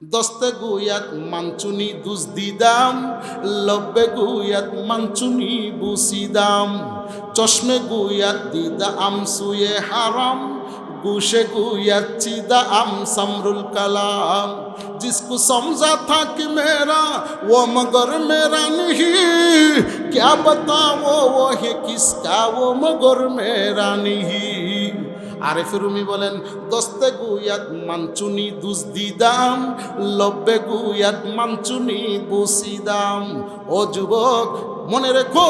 দস্তে গুয়াত মাঞ্চুনি দুজদিদাম, লব্বে গুয়াত মাঞ্চুনি বুসিদাম, চশমে গুয়াত দিদা আমসুয়ে হারাম, गुशे गुयच्ची दा आम समरुल कलाम। जिसको समझा था कि मेरा वो मगर मेरा नहीं, क्या बताओ वो है किसका वो मगर मेरा नहीं। आरिफ रूमी बोलें दस्ते गुयात मानचुनी दुजदिदाम, लब्बे गुयात मानचुनी बुसिदाम। ओ जुबक মনে রেখো,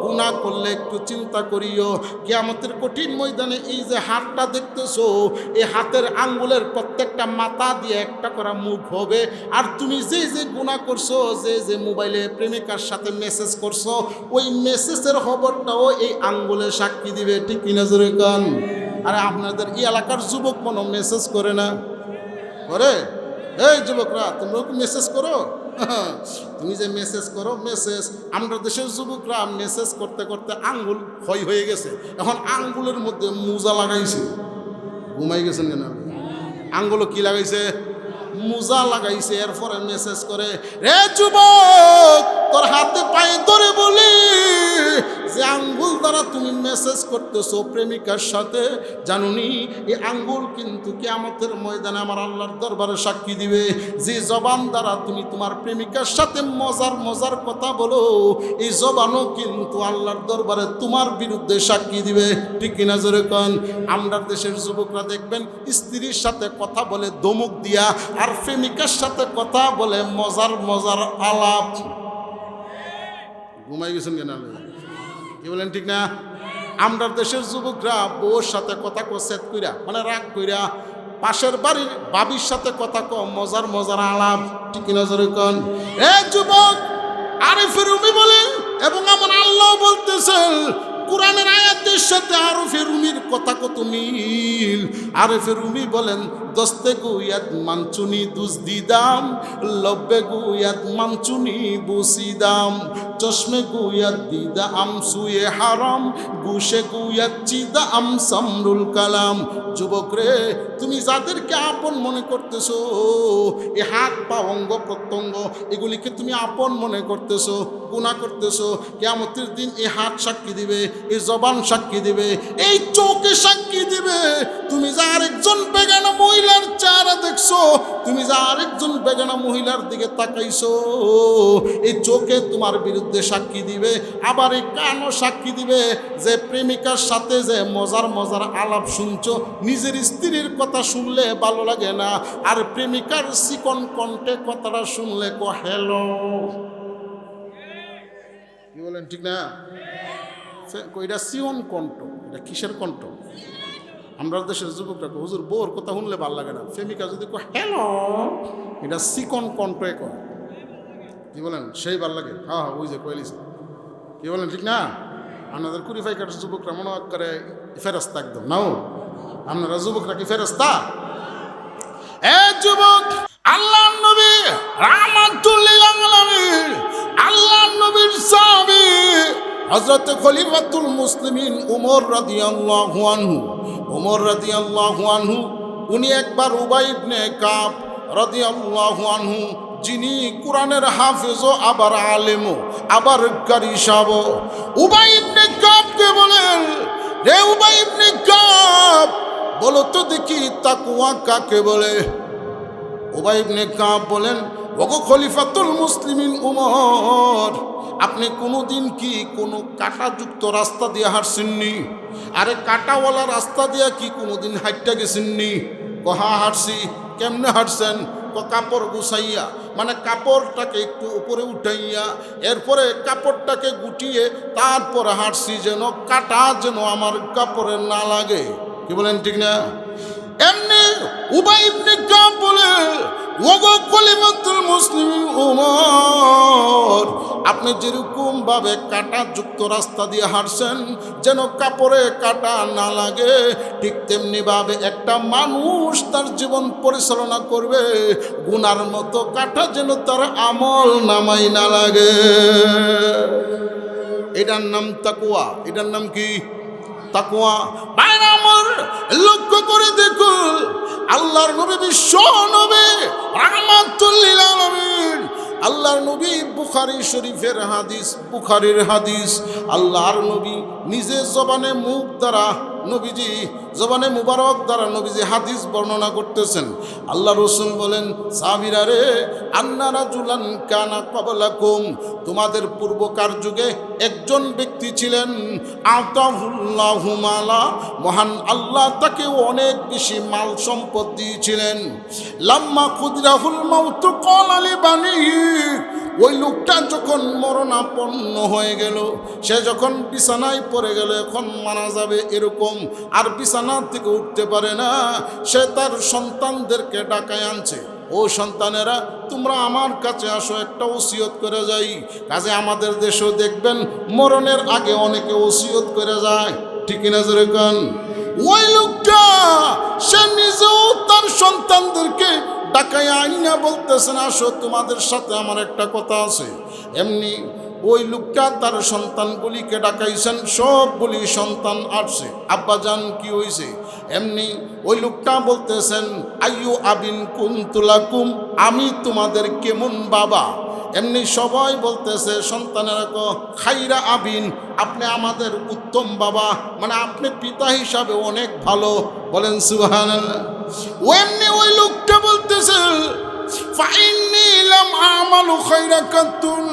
গুনাহ করলে একটু চিন্তা করিও, কিয়ামতের কঠিন ময়দানে এই যে হাতটা দেখতেছো, এই হাতের আঙ্গুলের প্রত্যেকটা মাথা দিয়ে একটা করে মুখ হবে। আর তুমি যে যে গুনাহ করছো, যে যে মোবাইলে প্রেমিকার সাথে মেসেজ করছো, ওই মেসেজের খবরটাও এই আঙ্গুলে সাক্ষী দিবে। ঠিক কিনা জোরে কান? আরে আপনাদের এই এলাকার যুবক কোনো মেসেজ করে না? করে? এই যুবকরা, তোমরা কি মেসেজ করো? তুমি যে মেসেজ করো, মেসেজ আমরা দেশের যুবকরা মেসেজ করতে করতে আঙ্গুল ক্ষয় হয়ে গেছে। এখন আঙ্গুলের মধ্যে মোজা লাগাইছে। ঘুমাই গেছেন কেন? আঙ্গুলও কি লাগাইছে? মোজা লাগাইছে। এরপরে মেসেজ করে, রে যুবক, তোর হাতে পায়ে ধরে বলি, যে আঙ্গুল দ্বারা তুমি মেসেজ করতেছো প্রেমিকার সাথে, জানুনি এই আঙ্গুল কিন্তু কিয়ামতের ময়দানে আমার আল্লাহর দরবারে সাক্ষী দিবে। যে জবান দ্বারা তুমি তোমার প্রেমিকার সাথে মজার মজার কথা বলো, এই জবানও কিন্তু আল্লাহর দরবারে তোমার বিরুদ্ধে সাক্ষী দিবে। ঠিক কিনা জোরে কন? আমরা দেশের যুবকরা দেখবেন স্ত্রীর সাথে কথা বলে ধমক দিয়া, আর প্রেমিকার সাথে কথা বলে মজার মজার আলাপ। ঘুমাই গেছেন কেন? কি বলেন ঠিক না? আমরা দেশের যুবকরা বউর সাথে কথা সেট কইরা, মানে রাগ কইরা, পাশের বাড়ির বাবির সাথে কথা মজার মজার আলাপ। ঠিক কিনা জোরে কন? এ যুবক, আরিফ রুমি বলেন এবং আমার আল্লাহ বলতেছেন, কোরআনের আয়াতের সাথে আরিফ রুমির কথা কত মিল। আরিফ রুমি বলেন দস্তে গুয়াত মানচুনি দুজদিদাম, লব্বে গুয়াত মানচুনি বুসিদাম, চশমে গুয়াত দিদা আমসুয়ে হারাম, গুশে গুয়াত চিদা আম সমরুল কালাম। যুবক রে, তুমি যাদেরকে আপন মনে করতেছো, এই হাত পা অঙ্গ প্রত্যঙ্গ এগুলিকে তুমি আপন মনে করতেছো, গুনাহ করতেছো, কিয়ামতের দিন এই হাত সাক্ষী দিবে, এই জবান সাক্ষী দিবে, এই চোখে সাক্ষী দিবে। তুমি যা আরেকজন বেগানা মহিলার চেহারা দেখছো, তুমি যা আরেকজন বেগানা মহিলার দিকে তাকাইছো, এই চোখে তোমার বিরুদ্ধে সাক্ষী দিবে। আবার এই কানও সাক্ষী দিবে যে প্রেমিকার সাথে যে মজার মজার আলাপ শুনছো, নিজের স্ত্রীর কথা শুনলে ভালো লাগে না, আর প্রেমিকার চিকন কণ্ঠে কথাটা শুনলে হ্যালো। কি বলেন ঠিক না? এটা চিকন কণ্ঠ, এটা কিসের কণ্ঠ? আমরা দেশের যুবকরা হুজুর বউর কথা শুনলে ভালো লাগে না, প্রেমিকা যদি হ্যালো, এটা চিকন কণ্ঠে কয়। কি বলেন? সেই ভালো লাগে। হ্যাঁ হ্যাঁ, ওই যে কইলিস। কি বলেন ঠিক না? আপনাদের কুড়িফাইকার যুবকরা মনে করে ফেরস্তা একদম নাও। আপনারা যুবকরা কি ফেরস্তা? এ যুবক, আল্লাহর নবী রাহমাতুল লিল আলামিন, আল্লাহর নবীর সাহাবী হযরত খলিফাতুল মুসলিমিন ওমর রাদিয়াল্লাহু আনহু, ওমর রাদিয়াল্লাহু আনহু, উনি একবার উবাই ইবনে কাব রাদিয়াল্লাহু আনহু, যিনি কোরআনের হাফেজও আবার আলেমও আবার কারি সাহেব, উবাই ইবনে কাবকে বলেন, রে উবাই ইবনে কাব, বলো তো দেখি তাকওয়া কাকে বলে? উবাই ইবনে কাব বলেন, ওগো খলিফাতুল মুসলিমিন ওমর, আপনি কোনোদিন কি কোনো কাঁটাযুক্ত রাস্তা দিয়ে হাঁটছেননি? আরে কাঁটাওয়ালা রাস্তা দিয়ে কি কোনোদিন হাঁটতে গেছেননি? কহা হাঁটছি। কেমনে হাঁটছেন? কাপড় গুছাইয়া, মানে কাপড়টাকে একটু উপরে উঠাইয়া, এরপরে কাপড়টাকে গুটিয়ে তারপরে হাঁটছি, যেন কাঁটা যেন আমার কাপড়ে না লাগে। কি বলেন ঠিক না? এমনি উবাই ইবনে কাব বলে, ওগো খলিফাতুল মুসলিমিন ওমর, আপনি যেরকম ভাবে কাঁটা যুক্ত রাস্তা দিয়ে হাঁটছেন যেন কাপড়ে কাঁটা না লাগে, ঠিক তেমনি ভাবে একটা মানুষ তার জীবন পরিচালনা করবে, গুনার মতো কাঁটা যেন তার আমল নামাই না লাগে। এটার নাম তাকওয়া। এটার নাম কি? তাকওয়া। বাইরে আমার লক্ষ্য করে দেখুন, আল্লাহর নবী বিশ্ব নবী বুখারী শরীফের হাদিস, বুখারীর হাদিস। আল্লাহর নবী নিজে জবানে মুখ দ্বারা, নবীজি জবানে মুবারক দ্বারা নবীজি হাদিস বর্ণনা করতেছেন। আল্লাহ রাসূল বলেন, সাহাবীরা রে, আন্না রাজুলান কানা ক্বাবলাকুম, তোমাদের পূর্বকার যুগে একজন ব্যক্তি ছিলেন, আতাহুল্লাহু মালা, মহান আল্লাহ তাকে অনেক বেশি মাল সম্পদ দিয়েছিলেন। লাম্মা কুদরাহুল মাউত ক্বালা লিবানিহি, ওই লোকটা যখন মরণাপন্ন হয়ে গেল, সে যখন বিছানায় পড়ে গেল, এখন মারা যাবে এরকম, আর বিছানা থেকে উঠতে পারে না, সে তার সন্তানদেরকে ডাকায় আনছে, ও সন্তানেরা তোমরা আমার কাছে আসো, একটা ওসিয়ত করে যাই। কাজে আমাদের দেশেও দেখবেন মরণের আগে অনেকে ওসিয়ত করে যায়, ঠিক না জোরে কোন? ওই লোকটা সে নিজেও তার সন্তানদেরকে ডাকায় আইনা বলতেছেন, আসো তোমাদের সাথে আমার একটা কথা আছে। এমনি ওই লোকটা তার সন্তানগুলিকে ডাকাইছেন, সবগুলি সন্তান আসছে। আব্বাজান কি হয়েছে? এমনি ওই লোকটা বলতেছেন, আইয়ু আবিন কুনতুলাকুম, আমি তোমাদের কেমন বাবা? এমনি সবাই বলতেছে, সন্তানেরা খাইরা আবিন, আপনি আমাদের উত্তম বাবা, মানে আপনি পিতা হিসাবে অনেক ভালো, বলেন সুবহানাল্লাহ। এমনি ওই লোকটা বলতেছে, ফাইন্নী লাম আমালু খাইরা কাতুল,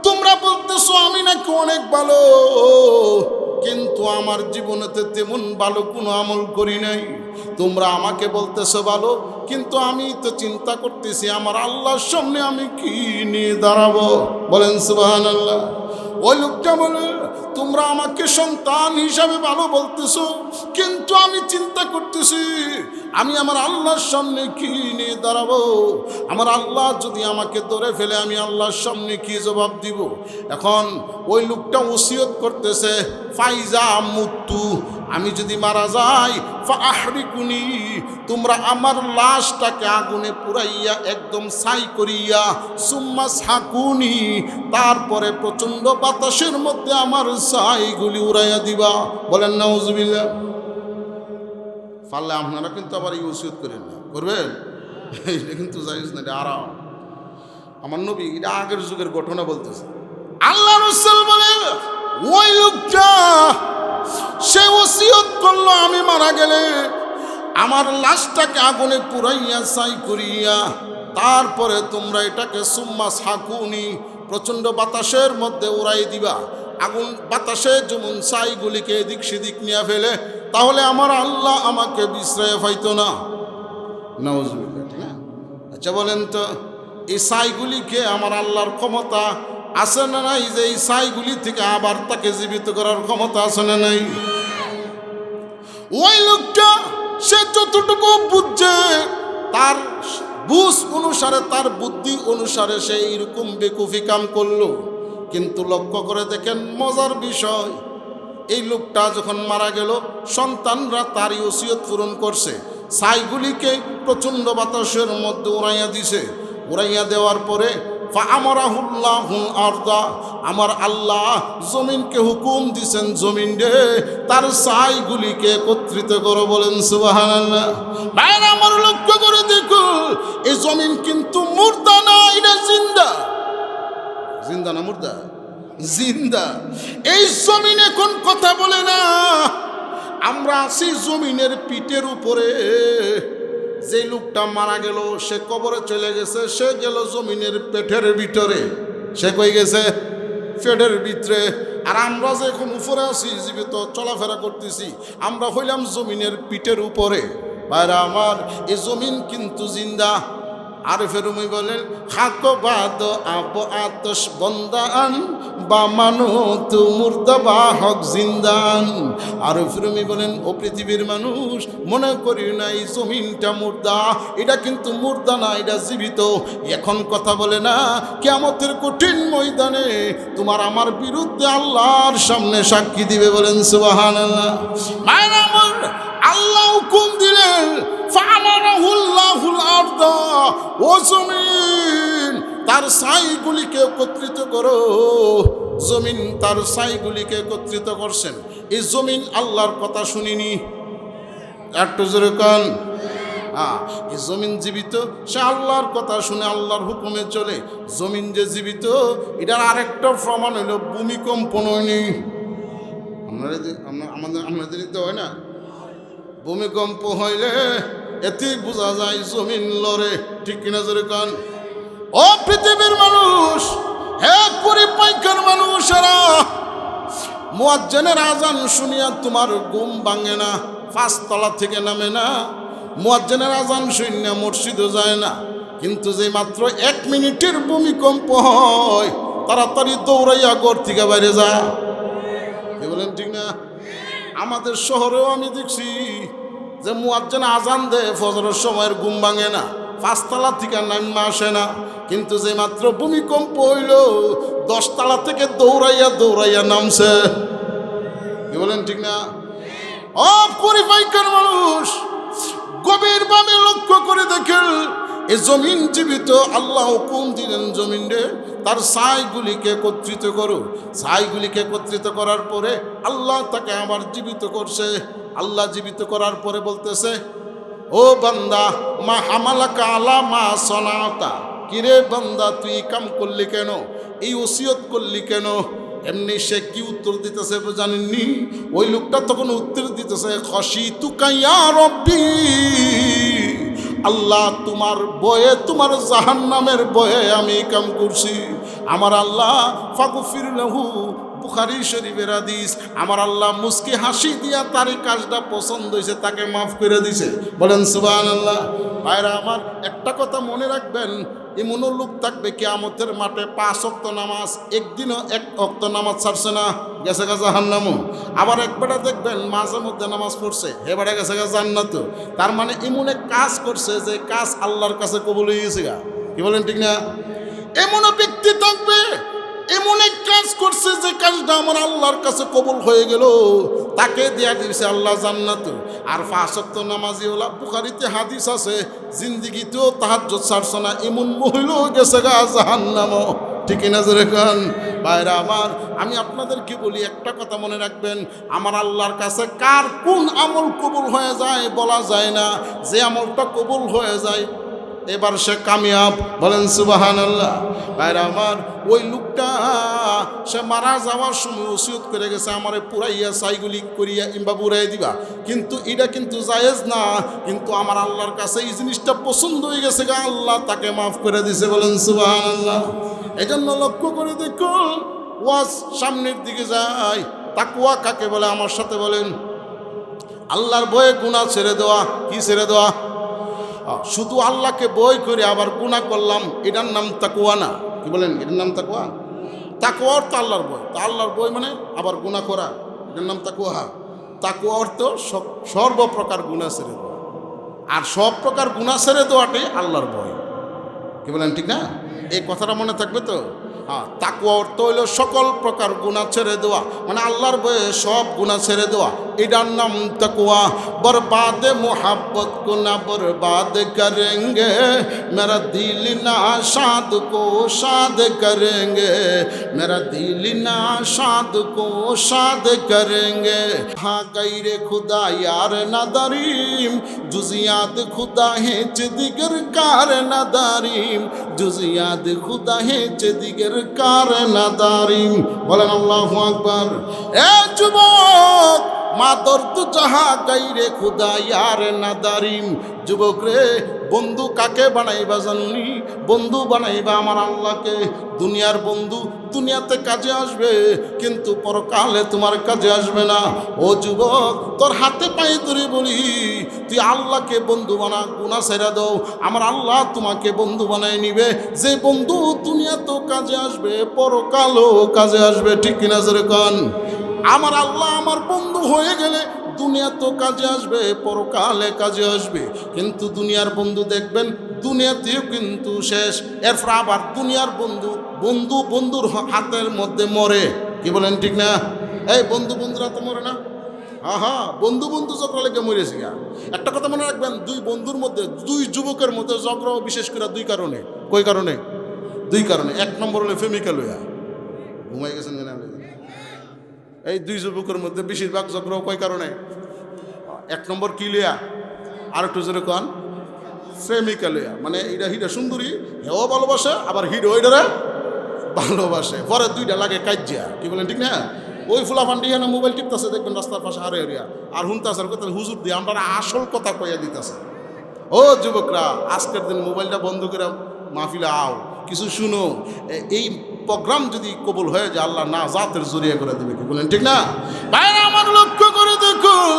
তোমরা বলতেছো আমি নাকি অনেক ভালো, কিন্তু আমার জীবনেতে তেমন ভালো কোনো আমল করি নাই। তোমরা আমাকে বলতেছো ভালো, কিন্তু আমি তো চিন্তা করতেছি আমার আল্লাহর সামনে আমি কি নিয়ে দাঁড়াবো, বলেন সুবহানাল্লাহ। ওই লোকটা বলে, তোমরা আমাকে সন্তান হিসাবে ভালো বলতেছো, কিন্তু আমি চিন্তা করতেছি আমি আমার আল্লাহর সামনে কি নিয়ে দাঁড়াবো। আমার আল্লাহ যদি আমাকে ধরে ফেলে আমি আল্লাহর সামনে কি জবাব দিব। এখন ওই লোকটা ওসিয়ত করতেছে, ফাইজা মুতু, আমি যদি মারা যাই, ফাহরিকুনি, তোমরা আমার লাশটাকে আগুনে পুরাইয়া একদম ছাই করিয়া, সুম্মা সাকুনি, তারপরে প্রচণ্ড বাতাসের মধ্যে আমার ছাইগুলি উড়াইয়া দিবা, বলেন নাউজুবিল্লাহ। পারলে আপনারা কিন্তু আবার এই ওসিয়ত করেন না, করবেন? এটা কিন্তু জায়েজ না, এটা আরাম। আমার নবী এটা আগের যুগের ঘটনা বলতেছে। আল্লাহ রাসূল বলে, ওই লোকটা সে ওসিয়ত করলো, আমি মারা গেলে আমার লাশটাকে আগুনে পুরাইয়া ছাই করিয়া, তারপরে তোমরা এটাকে সুম্মা সাকুনি, প্রচণ্ড বাতাসের মধ্যে উড়াই দিবা। আগুন বাতাসে যেমন ছাইগুলিকে এদিক সেদিক নিয়ে ফেলে, তাহলে আমার আল্লাহ আমাকে বিশ্রয় পাইতো না। নাউজুবিল্লাহ, ঠিক না? আচ্ছা বলেন তো, এই ছাইগুলিকে আমার আল্লাহর ক্ষমতা আছে না নাই, যে এই ছাইগুলি থেকে আবার তাকে জীবিত করার ক্ষমতা আছে না নাই? ওই লোকটা সে যতটুকু বুঝছে, তার বুঝ অনুসারে, তার বুদ্ধি অনুসারে সে এইরকম বেকুফি কাম করলো। কিন্তু লক্ষ্য করে দেখেন মজার বিষয়, এই লোকটা যখন মারা গেল, সন্তানরা তারই ওসিয়ত পূরণ করছে, ছাইগুলিকে প্রচণ্ড বাতাসের মধ্যে উড়াইয়া দিছে। উড়াইয়া দেওয়ার পরে ফাআমারাহুল্লাহুল আরদা, আমার আল্লাহ জমিনকে হুকুম দিছেন, জমিন রে তার ছাইগুলিকে একত্রিত করো, বলেন সুবহানাল্লাহ। ভাইরা আমার লক্ষ্য করে দেখো, এই জমিন কিন্তু মুর্দা না, এটা জিন্দা। জিন্দা না মুর্দা? জিন্দা। এই জমিন এখন কথা বলে না। আমরা আছি জমিনের পিঠের উপরে। যে লোকটা মারা গেল সে কবরে চলে গেছে, সে গেল জমিনের পেটের ভিতরে। সে কই গেছে? পেটের ভিতরে। আর আমরা যে এখন উপরে আছি, জীবিত চলাফেরা করতেছি, আমরা হইলাম জমিনের পিঠের উপরে। ভাইরা আমার, এই জমিন কিন্তু জিন্দা। আর ফেরুমি বলেন, হাক বাদ আব আতশ বন্দান বা মানো তু মুর্দা বা হক জিন্দান। আর ফেরুমি বলেন, ও পৃথিবীর মানুষ, মনে করি না এই জমিনটা মুর্দা, এটা কিন্তু মুর্দা না, এটা জীবিত। এখন কথা বলে না, কিয়ামতের কঠিন ময়দানে তোমার আমার বিরুদ্ধে আল্লাহর সামনে সাক্ষী দিবে, বলেন সুবহানাল্লাহ। মায়ের আমার আল্লাহ হুকুম দিলেন, ফাআমারাহুল্লাহুল আরদা, ও জমিন তার ছাইগুলিকে একত্রিত করো। জমিন তার ছাইগুলিকে একত্রিত করছেন। এই জমিন আল্লাহর কথা শুনিনি, একটু জোরে কান। হ্যাঁ, এই জমিন জীবিত, সে আল্লাহর কথা শুনে আল্লাহর হুকুমে চলে। জমিন যে জীবিত, এটার আরেকটা প্রমাণ হইল ভূমিকম্পন হয়নি। আমাদের তো হয় না, ভূমিকম্প হইলে এতেই বোঝা যায় জমিন লড়ে, ঠিক কিনা জোরে কান? ও পৃথিবীর মানুষ, হে পরিপাইকার মানুষেরা, মুয়াজ্জিনের আজান শুনিয়া তোমার ঘুম ভাঙে না, পাঁচতলা থেকে নামে না। মুয়াজ্জিনের আজান শুনিয়া মসজিদে যায় না, কিন্তু যে মাত্র 1 মিনিটের ভূমিকম্প হয় তাড়াতাড়ি দৌড়াইয়া ঘর থেকে বাইরে যায়। কি বলেন ঠিক না? আমাদের শহরেও আমি দেখছি যে মুয়াজ্জিন আজান দেয়, ফজরের সময়ের ঘুম ভাঙে না, পাঁচতলা থেকে নামা আসে না, কিন্তু যে মাত্র ভূমিকম্প হইল 10 তলা থেকে দৌড়াইয়া নামছে। কি বলেন ঠিক না? ও পরিপাইকার মানুষ, গভীরভাবে লক্ষ্য করে দেখেন, এই জমিন জীবিত। আল্লাহ হুকুম দিলেন জমিন রে তার ছাইগুলিকে একত্রিত করো। ছাইগুলিকে একত্রিত করার পরে আল্লাহ তাকে আবার জীবিত করছে। আল্লাহ জীবিত করার পরে বলতেছে, ও বান্দা, মা হামালাকা আলা মা সনাতা, কিরে বান্দা তুই কাম করলি কেন, এই ওসিয়ত করলি কেন? এমনি সে কি উত্তর দিতেছে জানেননি? ওই লোকটা তখন উত্তর দিতেছে, খাশিতুকা ইয়া রব্বি, আল্লাহ তোমার বয়ে, তোমার জাহান্নামের বয়ে আমি কাম করছি। আমার আল্লাহ ফাগফির লাহু, বুখারী শরীফের হাদিস, আমার আল্লাহ মুস্কি হাসি দিয়া তার এই কাজটা পছন্দ হয়েছে, তাকে মাফ করে দিছে। বলেন সুবহানাল্লাহ। ভাইরা আমার, একটা কথা মনে রাখবেন, এমন লোক থাকবে কিয়ামতের মাঠে 5 ওয়াক্ত নামাজ, একদিনও 1 ওয়াক্ত নামাজ ছাড়ছে না, গেছে গা জাহান্নামে। আবার একবারে দেখবেন মাঝে মধ্যে নামাজ পড়ছে, এবারে গেছে গা জান্নাত। তার মানে এমন এক কাজ করছে যে কাজ আল্লাহর কাছে কবুল হয়ে গেছে গা। কি বলেন ঠিক না? এমন ব্যক্তি থাকবে, এমন এক কাজ করছে যে কাজটা আমার আল্লাহর কাছে কবুল হয়ে গেল, তাকে দেয়া দিয়েছে আল্লাহ জান্নাত। আর 5 ওয়াক্ত নামাজি ওলা, বুখারীতে হাদিস আছে, জিন্দিগিতেও তাহাজ্জুদ ছাড়ছে না, এমন মহিলা গেছে গা জাহান্নামে। ঠিক না জোরে কান? ভাইরা আমার, আমি আপনাদেরকে বলি, একটা কথা মনে রাখবেন, আমার আল্লাহর কাছে কার কোন আমল কবুল হয়ে যায় বলা যায় না। যে আমলটা কবুল হয়ে যায় এবার সে কামিয়াব। বলেন সুবহানাল্লাহ। ভাইরা আমার, ওই লোকটা সে মারা যাওয়ার সময় ওসিয়ত করে গেছে, আমারে পুরাইয়া ছাইগুলি করিয়া ইম্বা পুরাই দিবা, কিন্তু এটা কিন্তু জায়েজ না। কিন্তু আমার আল্লাহর কাছে এই জিনিসটা পছন্দ হয়ে গেছে গা, আল্লাহ তাকে মাফ করে দিছে। বলেন সুবহানাল্লাহ। এই জন্য লক্ষ্য করে দেখুন, ওয়াজ সামনের দিকে যায়। তাকওয়া কাকে বলে? আমার সাথে বলেন, আল্লাহর ভয়ে গুনাহ ছেড়ে দেওয়া। কি ছেড়ে দেওয়া? শুধু আল্লাহকে ভয় করে আবার গুনাহ করলাম, এটার নাম তাকওয়া না। কি বলেন? এটার নাম তাকওয়া? তাকওয়া অর্থ আল্লাহর ভয়। তা আল্লাহর ভয় মানে আবার গুনাহ করা, এটার নাম তাকওয়া। তাকওয়া অর্থ সর্বপ্রকার গুনাহ ছেড়ে দেওয়া, আর সব প্রকার গুনাহ ছেড়ে দেওয়াটাই আল্লাহর ভয়। কি বলেন ঠিক না? এই কথাটা মনে থাকবে তো? হ্যাঁ, তাকওয়া অর্থ হইল সকল প্রকার গুনাহ ছেড়ে দেওয়া, মানে আল্লাহর ভয়ে সব গুনাহ ছেড়ে দেওয়া, এটার নাম তাকওয়া। বরবাদ মোহাব্বত কো না বরবাদ করেंगे, मेरा दिल ना शाद को शाद करेंगे, मेरा दिल ना शाद को शाद करेंगे। हाँ गैरे खुदा यार ना दरीम, जुजियात खुदा है दिगर कार ना दारीम, जुजियात खुदा है दिगर कार না দারিম। বলেন আল্লাহু আকবার। এ যুবক, মা দর্দ জাহা গাইরে খুদা ইয়ার না দারিম। যুবক রে, বন্ধু কাকে বানাইবা জাননি? বন্ধু বানাইবা আমার আল্লাহকে। দুনিয়ার বন্ধু দুনিয়াতে কাজে আসবে, কিন্তু পরকালে তোমার কাজে আসবে না। ও যুবক, তোর হাতে পায়ে ধরে বলি, তুই আল্লাহকে বন্ধু বানা, গুনাহ ছেড়ে দাও, আমার আল্লাহ তোমাকে বন্ধু বানাই নিবে। যে বন্ধু দুনিয়াতেও কাজে আসবে, পরকালও কাজে আসবে। ঠিক কিনা জোরে কান? আমার আল্লাহ আমার বন্ধু হয়ে গেলে দুনিয়াতেও কাজে আসবে, পরকালে কাজে আসবে। কিন্তু দুনিয়ার বন্ধু দেখবেন দুনিয়াতেও কিন্তু শেষ। এরপর আবার দুনিয়ার বন্ধুর হাতের মধ্যে মরে। কি বলেন ঠিক না? এই বন্ধুরা তো মরে না? হ্যাঁ, বন্ধু ঝগড়া লেগে মরেছে গা। একটা কথা মনে রাখবেন, দুই বন্ধুর মধ্যে, দুই যুবকের মধ্যে ঝগড়া বিশেষ করে 2 কারণে। কই কারণে? 2 কারণে। 1 নম্বর হলে প্রেমিকা লইয়া ঘুমাই গেছেন কেন? এই 2 যুবকের মধ্যে বেশিরভাগ ঝগড়া কয় কারণে? 1 নম্বর কি লইয়া? আর একটু জোরে কন। প্রেমিকা লইয়া, মানে এটা হিরো সুন্দরী হেও ভালোবাসে, আবার হিরো ওইটারে ভালোবাসে, পরে দুইটা লাগে কাজ্যা, কি বলেন ঠিক না? ওই ফুলাফান্ডি এখানে মোবাইল টিপতেছে, দেখবেন রাস্তার পাশে হারে হরিয়া, আর হুনতাছে আর কথা হুজুর দিয়ে আমরা আসল কথা কইয়া দিতেছে। ও যুবকরা, আজকের দিন মোবাইলটা বন্ধ করে মাহফিলে আও, কিছু শুনো। এই প্রোগ্রাম যদি কবুল হয়ে যায়, আল্লাহ না জাতের জড়িয়ে করে দেবে, কি বলেন ঠিক না? ভাইরা আমার, লক্ষ্য করে দেখুন,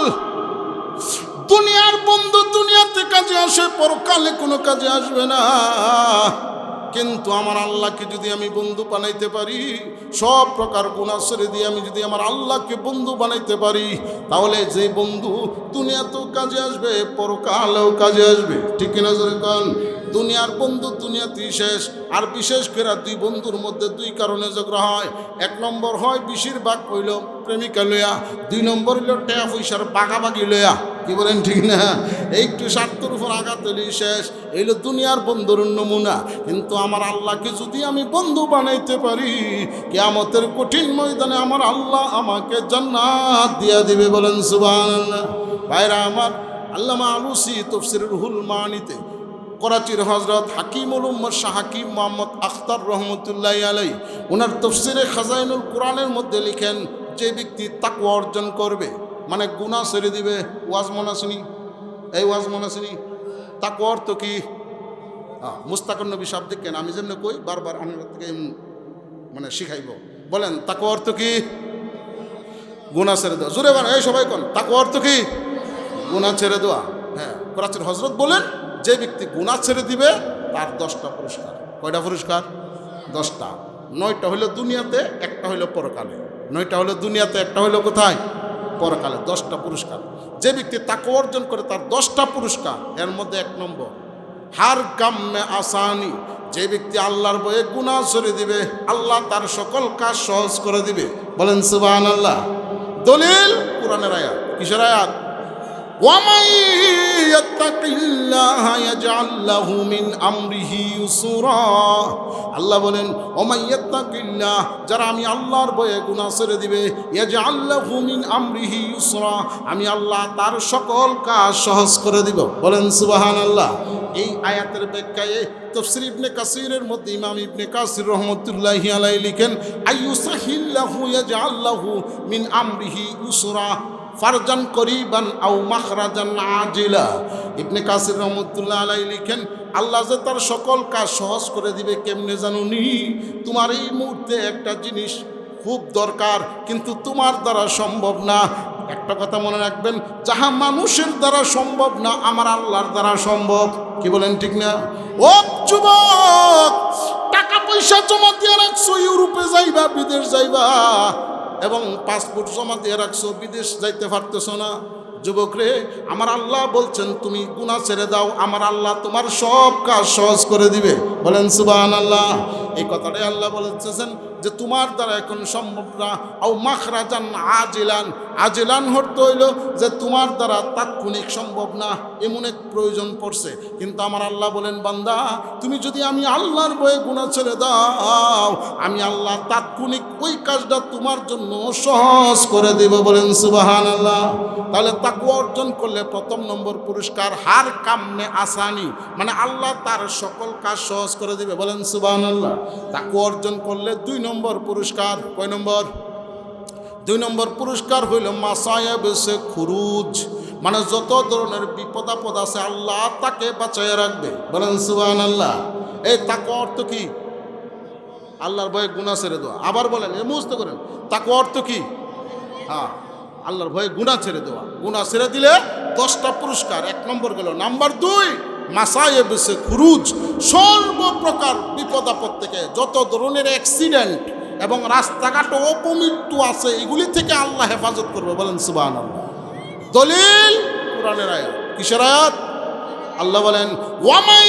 দুনিয়ার বন্ধু দুনিয়াতে কাজে আসে, পরকালে কোনো কাজে আসবে না। কিন্তু আমার আল্লাহকে যদি আমি বন্ধু বানাইতে পারি, সব প্রকার গুনাহ ছেড়ে দিয়ে আমি যদি আমার আল্লাহকে বন্ধু বানাইতে পারি, তাহলে যে বন্ধু দুনিয়াতেও কাজে আসবে, পরকালেও কাজে আসবে। ঠিক কিনা জোরে কোন? দুনিয়ার বন্ধু দুনিয়াতেই শেষ। আর বিশেষ করে দুই বন্ধুর মধ্যে দুই কারণে ঝগড়া হয়। এক নম্বর হয় বেশিরভাগ হইল প্রেমিকা লইয়া, দুই নম্বর হইল টাকা পয়সার বাগাবাগি লইয়া, কি বলেন ঠিক না? একটু স্বার্থের উপর আঘাত হইলেই শেষ। এইল দুনিয়ার বন্ধুর নমুনা। কিন্তু আমার আল্লাহকে যদি আমি বন্ধু বানাইতে পারি, কিয়ামতের কঠিন ময়দানে আমার আল্লাহ আমাকে জান্নাত দিয়া দিবে, বলেন সুবহানাল্লাহ। ভাইরা আমার, আল্লামা আলুসি তাফসীরুল রুহুল মানিতে করাচির হজরত হাকিমুল উম্মত শাহ হাকিম মোহাম্মদ আখতার রহমতুল্লাহ আলাই ওনার তফসিরে খাজাইনুল কোরআনের মধ্যে লিখেন, যে ব্যক্তি তাকওয়া অর্জন করবে, মানে গুনাহ ছেড়ে দিবে। ওয়াজ মনে শুনি, এই ওয়াজ মনে শুনি, তাকওয়া অর্থ কি? মুস্তাকুন নবী সাহেব দেখেন, আমি যেমন কই বারবার আমার থেকে মানে শিখাইব। বলেন তাকওয়া অর্থ কি? গুনাহ ছেড়ে দেওয়া। জোরে বলেন, এই সবাই কোন তাকওয়া অর্থ কি? গুনাহ ছেড়ে দেওয়া। হ্যাঁ, করাচির হজরত বলেন, যে ব্যক্তি গুনাহ ছেড়ে দিবে তার 10টা পুরস্কার। কয়টা পুরস্কার? 10টা। 9টা হইল দুনিয়াতে, একটা হইল পরকালে। 9টা হইল দুনিয়াতে, একটা হইল কোথায়? পরকালে। 10টা পুরস্কার। যে ব্যক্তি তাকওয়া অর্জন করে তার 10টা পুরস্কার। এর মধ্যে 1 নম্বর, হার কাম মে আসানি। যে ব্যক্তি আল্লাহর ভয়ে গুনাহ ছেড়ে দিবে, আল্লাহ তার সকল কাজ সহজ করে দিবে। বলেন সুবহানাল্লাহ। দলিল কোরআনের আয়াত। কিসের আয়াত? ওয়ামাই ইয়াত্তাকিল্লাহা ইয়াজআল লাহু মিন আমরিহি ইউসরা। আল্লাহ বলেন, ওয়ামাই ইয়াত্তাকিল্লাহ, যারা আমি আল্লাহর ভয়ে গুনাহ ছেড়ে দিবে, ইয়াজআল লাহু মিন আমরিহি ইউসরা, আমি আল্লাহ তার সকল কাজ সহজ করে দিব। বলেন সুবহানাল্লাহ। এই আয়াতের ব্যাখ্যায় তাফসীর ইবনে কাসিরের মধ্যে ইমাম ইবনে কাসির রহমাতুল্লাহি আলাইহি লিখেন, আইয়ুসাহিল্লাহু ইয়াজআল লাহু মিন আমরিহি ইউসরা ফারজান করিবান আও মাখরাজান আজিলা। ইবনে কাসির রহমাতুল্লাহ আলাইহি লিখেন, আল্লাহ যে তার সকল কাজ সহজ করে দিবে কেমনে জানুনি? তোমার এই মুহূর্তে একটা জিনিস খুব দরকার, কিন্তু তোমার দ্বারা সম্ভব না। একটা কথা মনে রাখবেন, যাহা মানুষের দ্বারা সম্ভব না, আমার আল্লাহর দ্বারা সম্ভব। কি বলেন ঠিক না? ও যুবক, টাকা পয়সা জমা দিয়ে রাখছো, ইউরোপে যাইবা, বিদেশ যাইবা, এবং পাসপোর্ট জমা দিয়ে রাখছো, বিদেশ যাইতে পারতেছো না। যুবক রে, আমার আল্লাহ বলছেন তুমি গুনাহ ছেড়ে দাও, আমার আল্লাহ তোমার সব কাজ সহজ করে দিবে। বলেন সুবহানাল্লাহ। এই কথাটাই আল্লাহ বলেছেন যে তোমার দ্বারা এখন সম্ভব না। আও মাখরাজান আজিলান, আজিলান হতে হইল যে তোমার দ্বারা তাৎক্ষণিক সম্ভব না, এমন এক প্রয়োজন পড়ছে। কিন্তু আমার আল্লাহ বলেন, বান্দা তুমি যদি আমি আল্লাহর ভয়ে গুনাহ ছেড়ে দাও, আমি আল্লাহ তাৎক্ষণিক ওই কাজটা তোমার জন্য সহজ করে দেব। বলেন সুবহানাল্লাহ। তাহলে তাকওয়া অর্জন করলে 1ম নম্বর পুরস্কার, হার কামে আসানি, মানে আল্লাহ তার সকল কাজ সহজ করে দিবে। বলেন সুবহানাল্লাহ। তাকওয়া অর্জন করলে 2 নম্বর পুরস্কার। কয় নম্বর? 2 নম্বর পুরস্কার হইল মাসায়েব সে খুরুজ, মানে যত ধরনের বিপদ আপদ আছে আল্লাহ তাকে বাঁচাইয়া রাখবে। বলেন সুবহানাল্লাহ। এই তাকওয়া অর্থ কি? আল্লাহর ভয়ে গুনাহ ছেড়ে দেওয়া। আবার বলেন, এ মুখস্থ করেন, তাকওয়া অর্থ কি? হ্যাঁ, আল্লাহর ভয়ে গুনাহ ছেড়ে দেওয়া। গুনাহ ছেড়ে দিলে 10টা পুরস্কার। 1 নম্বর গেল। নাম্বার 2, মাসায়েব সে খুরুজ, সর্বপ্রকার বিপদ আপদ থেকে, যত ধরনের অ্যাক্সিডেন্ট এবং রাস্তাঘাট অপমৃত্যু আছে, এগুলি থেকে আল্লাহ হেফাজত করবে। বলেন সুবহানাল্লাহ। দলিল কোরআনের আয়াত। কিসের আয়াত? আল্লাহ বলেন, ওয়ামাই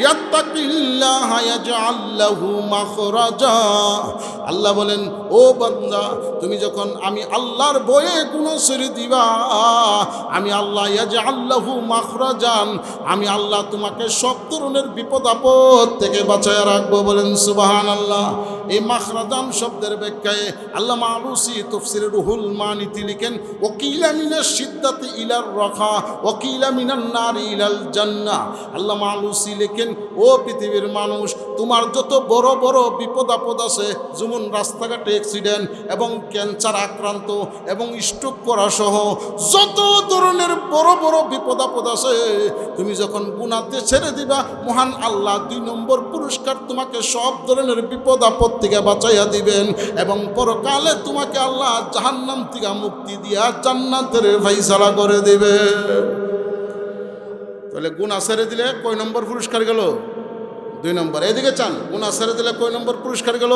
ইয়াত্তাকিল্লাহা ইয়াজআল লাহু মাখরাজা। আল্লাহ বলেন, ও বান্দা, তুমি যখন আমি আল্লাহর ভয়ে গুনাহ ছেড়ে দিবা, আমি আল্লাহ ইয়াজআল লাহু মাখরাজান, আমি আল্লাহ তোমাকে সব ধরনের বিপদ আপদ থেকে বাঁচায় রাখবো। বলেন সুবহানাল্লাহ। এই মাখরাজান শব্দের ব্যাখ্যায় আল্লামা আলুসি তাফসীরে রুহুল মানিতে লিখেন ওয়াকিলা মিনাশ শিদ্দাতি ইলার রাখা ওয়াকিলা মিনান নারি ইলাল জান্নাহ। আল্লামা আলুসি লিখেন ও পৃথিবীর মানুষ, তোমার যত বড় বড় বিপদ আপদ আছে, যেমন রাস্তাঘাটে অ্যাক্সিডেন্ট এবং ক্যান্সার আক্রান্ত এবং স্ট্রোক করা সহ যত ধরনের বড় বড় বিপদ আপদ আছে, তুমি যখন গুনাহতে ছেড়ে দিবা, মহান আল্লাহ 2 নম্বর পুরস্কার তোমাকে সব ধরনের বিপদ আপদ থেকে বাঁচাইয়া দিবেন এবং পরকালে তোমাকে আল্লাহ জাহান্নাম থেকে মুক্তি দিয়া জান্নাতের ফয়সালা করে দিবে। তাহলে গুনাহ ছেড়ে দিলে কয় নম্বর পুরস্কার গেল? 2 নম্বর। এদিকে চান, গুনাহ ছেড়ে দিলে কয় নম্বর পুরস্কার গেল?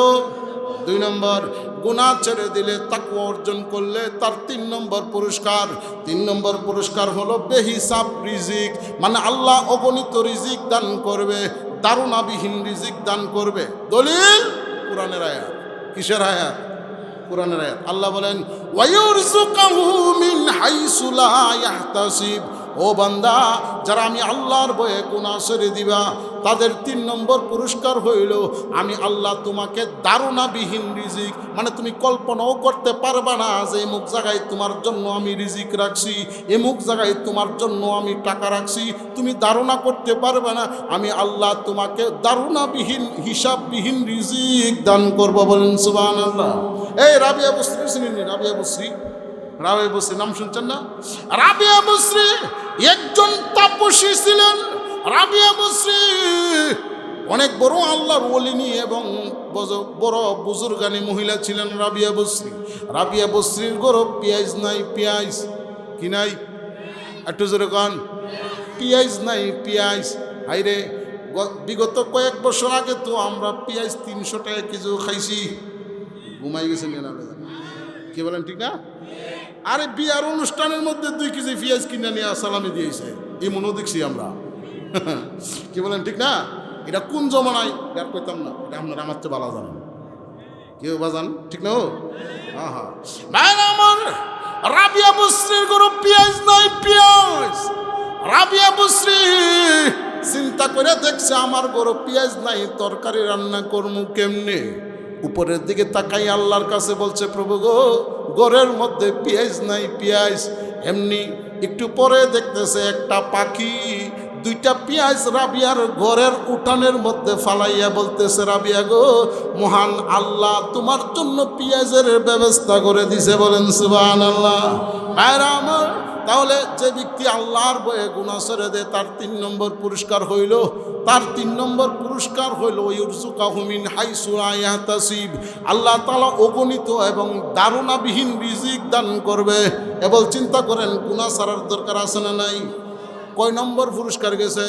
2 নম্বর। গুনাহ ছেড়ে দিলে তাকওয়া অর্জন করলে তার 3 নম্বর পুরস্কার। 3 নম্বর পুরস্কার হলো বেহিসাব রিজিক, মানে আল্লাহ অগণিত রিজিক দান করবে, দারুণাবিহীন রিজিক দান করবে। দলিল কোরআনের আয়াত। কিসের আয়াত? কোরআনের আয়াত। আল্লাহ বলেন ওয়ায়ুরযুকুহু মিন হাইসু লা ইয়াহতাসিব। ও বান্দা, যারা আমি আল্লাহর ভয়ে গুনাহ ছেড়ে দিবা, তাদের 3 নম্বর পুরস্কার হইল আমি আল্লাহ তোমাকে দারুণাবিহীন রিজিক, মানে তুমি কল্পনাও করতে পারবা না যে এমুক জায়গায় তোমার জন্য আমি রিজিক রাখছি, এমুক জায়গায় তোমার জন্য আমি টাকা রাখছি, তুমি ধারণা করতে পারবে না। আমি আল্লাহ তোমাকে দারুণাবিহীন হিসাববিহীন রিজিক দান করবো। বলেন সুবহানাল্লাহ। এই রাবিয়া বসরি শুনিনি? রাবিয়া বসরি নাম শুনছেন না? রাবিয়া বসরি একজন তাপসী ছিলেন। রাবিয়া বসরি অনেক বড় আল্লাহর ওলিনী এবং বড় বুজুর্গানী মহিলা ছিলেন রাবিয়া বসরি। রাবিয়া বসরির গরব পেঁয়াজ নাই, পেঁয়াজ কি নাই? একটু জোরে কন। পেঁয়াজ নাই, পেঁয়াজ। হাইরে, বিগত কয়েক বছর আগে তো আমরা পেঁয়াজ 300 টাকা কেজি খাইছি। ঘুমাই গেছেন না? কি বলেন, ঠিক না? আরে বিয়ার অনুষ্ঠানের মধ্যে 2 কেজি পেঁয়াজ কিনে নিয়ে সালামি দিয়েছে, এমনও দেখছি আমরা। কি বলেন, ঠিক না? এটা কোন জমানায় আর কইতাম না, এটা আপনারা আমার চেয়ে ভালো জানেন। কেউ বাজান, ঠিক না? হ্যাঁ হ্যাঁ। আমার রাবিয়া বসরির গরু পেঁয়াজ নাই, পেঁয়াজ। রাবিয়া বসরি চিন্তা করে দেখছে আমার গরু পেঁয়াজ নাই, তরকারি রান্না করবো কেমনে? উপরের দিকে তাকাই আল্লাহর কাছে বলছে, প্রভু গো, ঘরের মধ্যে পেঁয়াজ নাই, পেঁয়াজ। এমনি একটু পরে দেখতেছে একটা পাখি 2টা পেঁয়াজ রাবিয়ার ঘরের উঠানের মধ্যে ফালাইয়া বলতেছে, রাবিয়া গো, মহান আল্লাহ তোমার জন্য পেঁয়াজের ব্যবস্থা করে দিছে। বলেন সুবহানাল্লাহ। ভাইরা আমার, তাহলে যে ব্যক্তি আল্লাহর ভয়ে গুনাহ ছেড়ে দেয় তার 3 নম্বর পুরস্কার হইল, তার 3 নম্বর পুরস্কার হইল ইউরযুকুহু মিন হাইসু লা ইয়াহতাসিব। আল্লাহ তাআলা অগণিত এবং দারুণাবিহীন রিজিক দান করবে। এবার চিন্তা করেন, গুনাহ ছাড়ার দরকার আছে না নাই? কয় নম্বর পুরস্কার গেছে?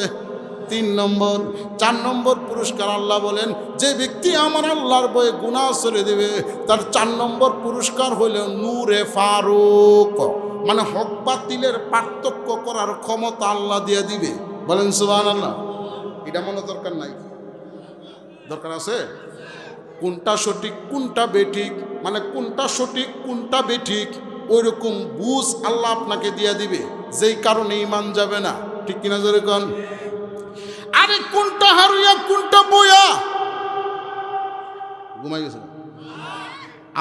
3 নম্বর। 4 নম্বর পুরস্কার আল্লাহ বলেন, যে ব্যক্তি আমার আল্লাহর ভয়ে গুনাহ ছেড়ে দেবে তার 4 নম্বর পুরস্কার হইল নূরে ফারুক, মানে হক বাতিলের পার্থক্য করার ক্ষমতা আল্লাহ দিয়ে দিবে। বলেন সুবহানাল্লাহ। এটা মনে দরকার নাই? দরকার আছে। কোনটা সঠিক কোনটা বেঠিক, মানে কোনটা সঠিক কোনটা বেঠিক ওই রকম বুঝ আল্লাহ আপনাকে দিয়ে দিবে, যেই কারণে ঈমান যাবে না। ঠিক কিনা জোরে কোন? আরে কোনটা হারিয়া কোনটা বইয়া? ঘুমাই গেছে।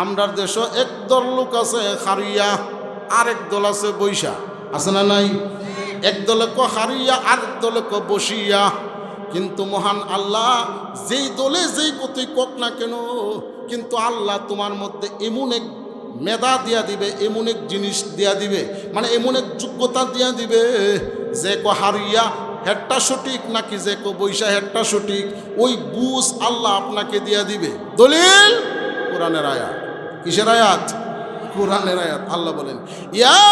আমরার দেশে একদল লোক আছে হারিয়া, আরেক দল আছে বৈশা, আছে না নাই? এক দলে ক হারিয়া, আরেক দলে ক বসিয়া। কিন্তু মহান আল্লাহ যেই দলে যেই কথাই কক না কেন, কিন্তু আল্লাহ তোমার মধ্যে এমন এক মেধা দিয়া দিবে, এমন এক জিনিস দিয়া দিবে, মানে এমন এক যোগ্যতা দিয়া দিবে, যে ক হারিয়া হেডটা সঠিক নাকি যে কো বৈশা হেডটা সঠিক, ওই বুঝ আল্লাহ আপনাকে দিয়া দিবে। দলিল কোরআনের আয়াত। কিসের আয়াত? কোরআনের আয়াত। আল্লাহ বলেন, ইয়া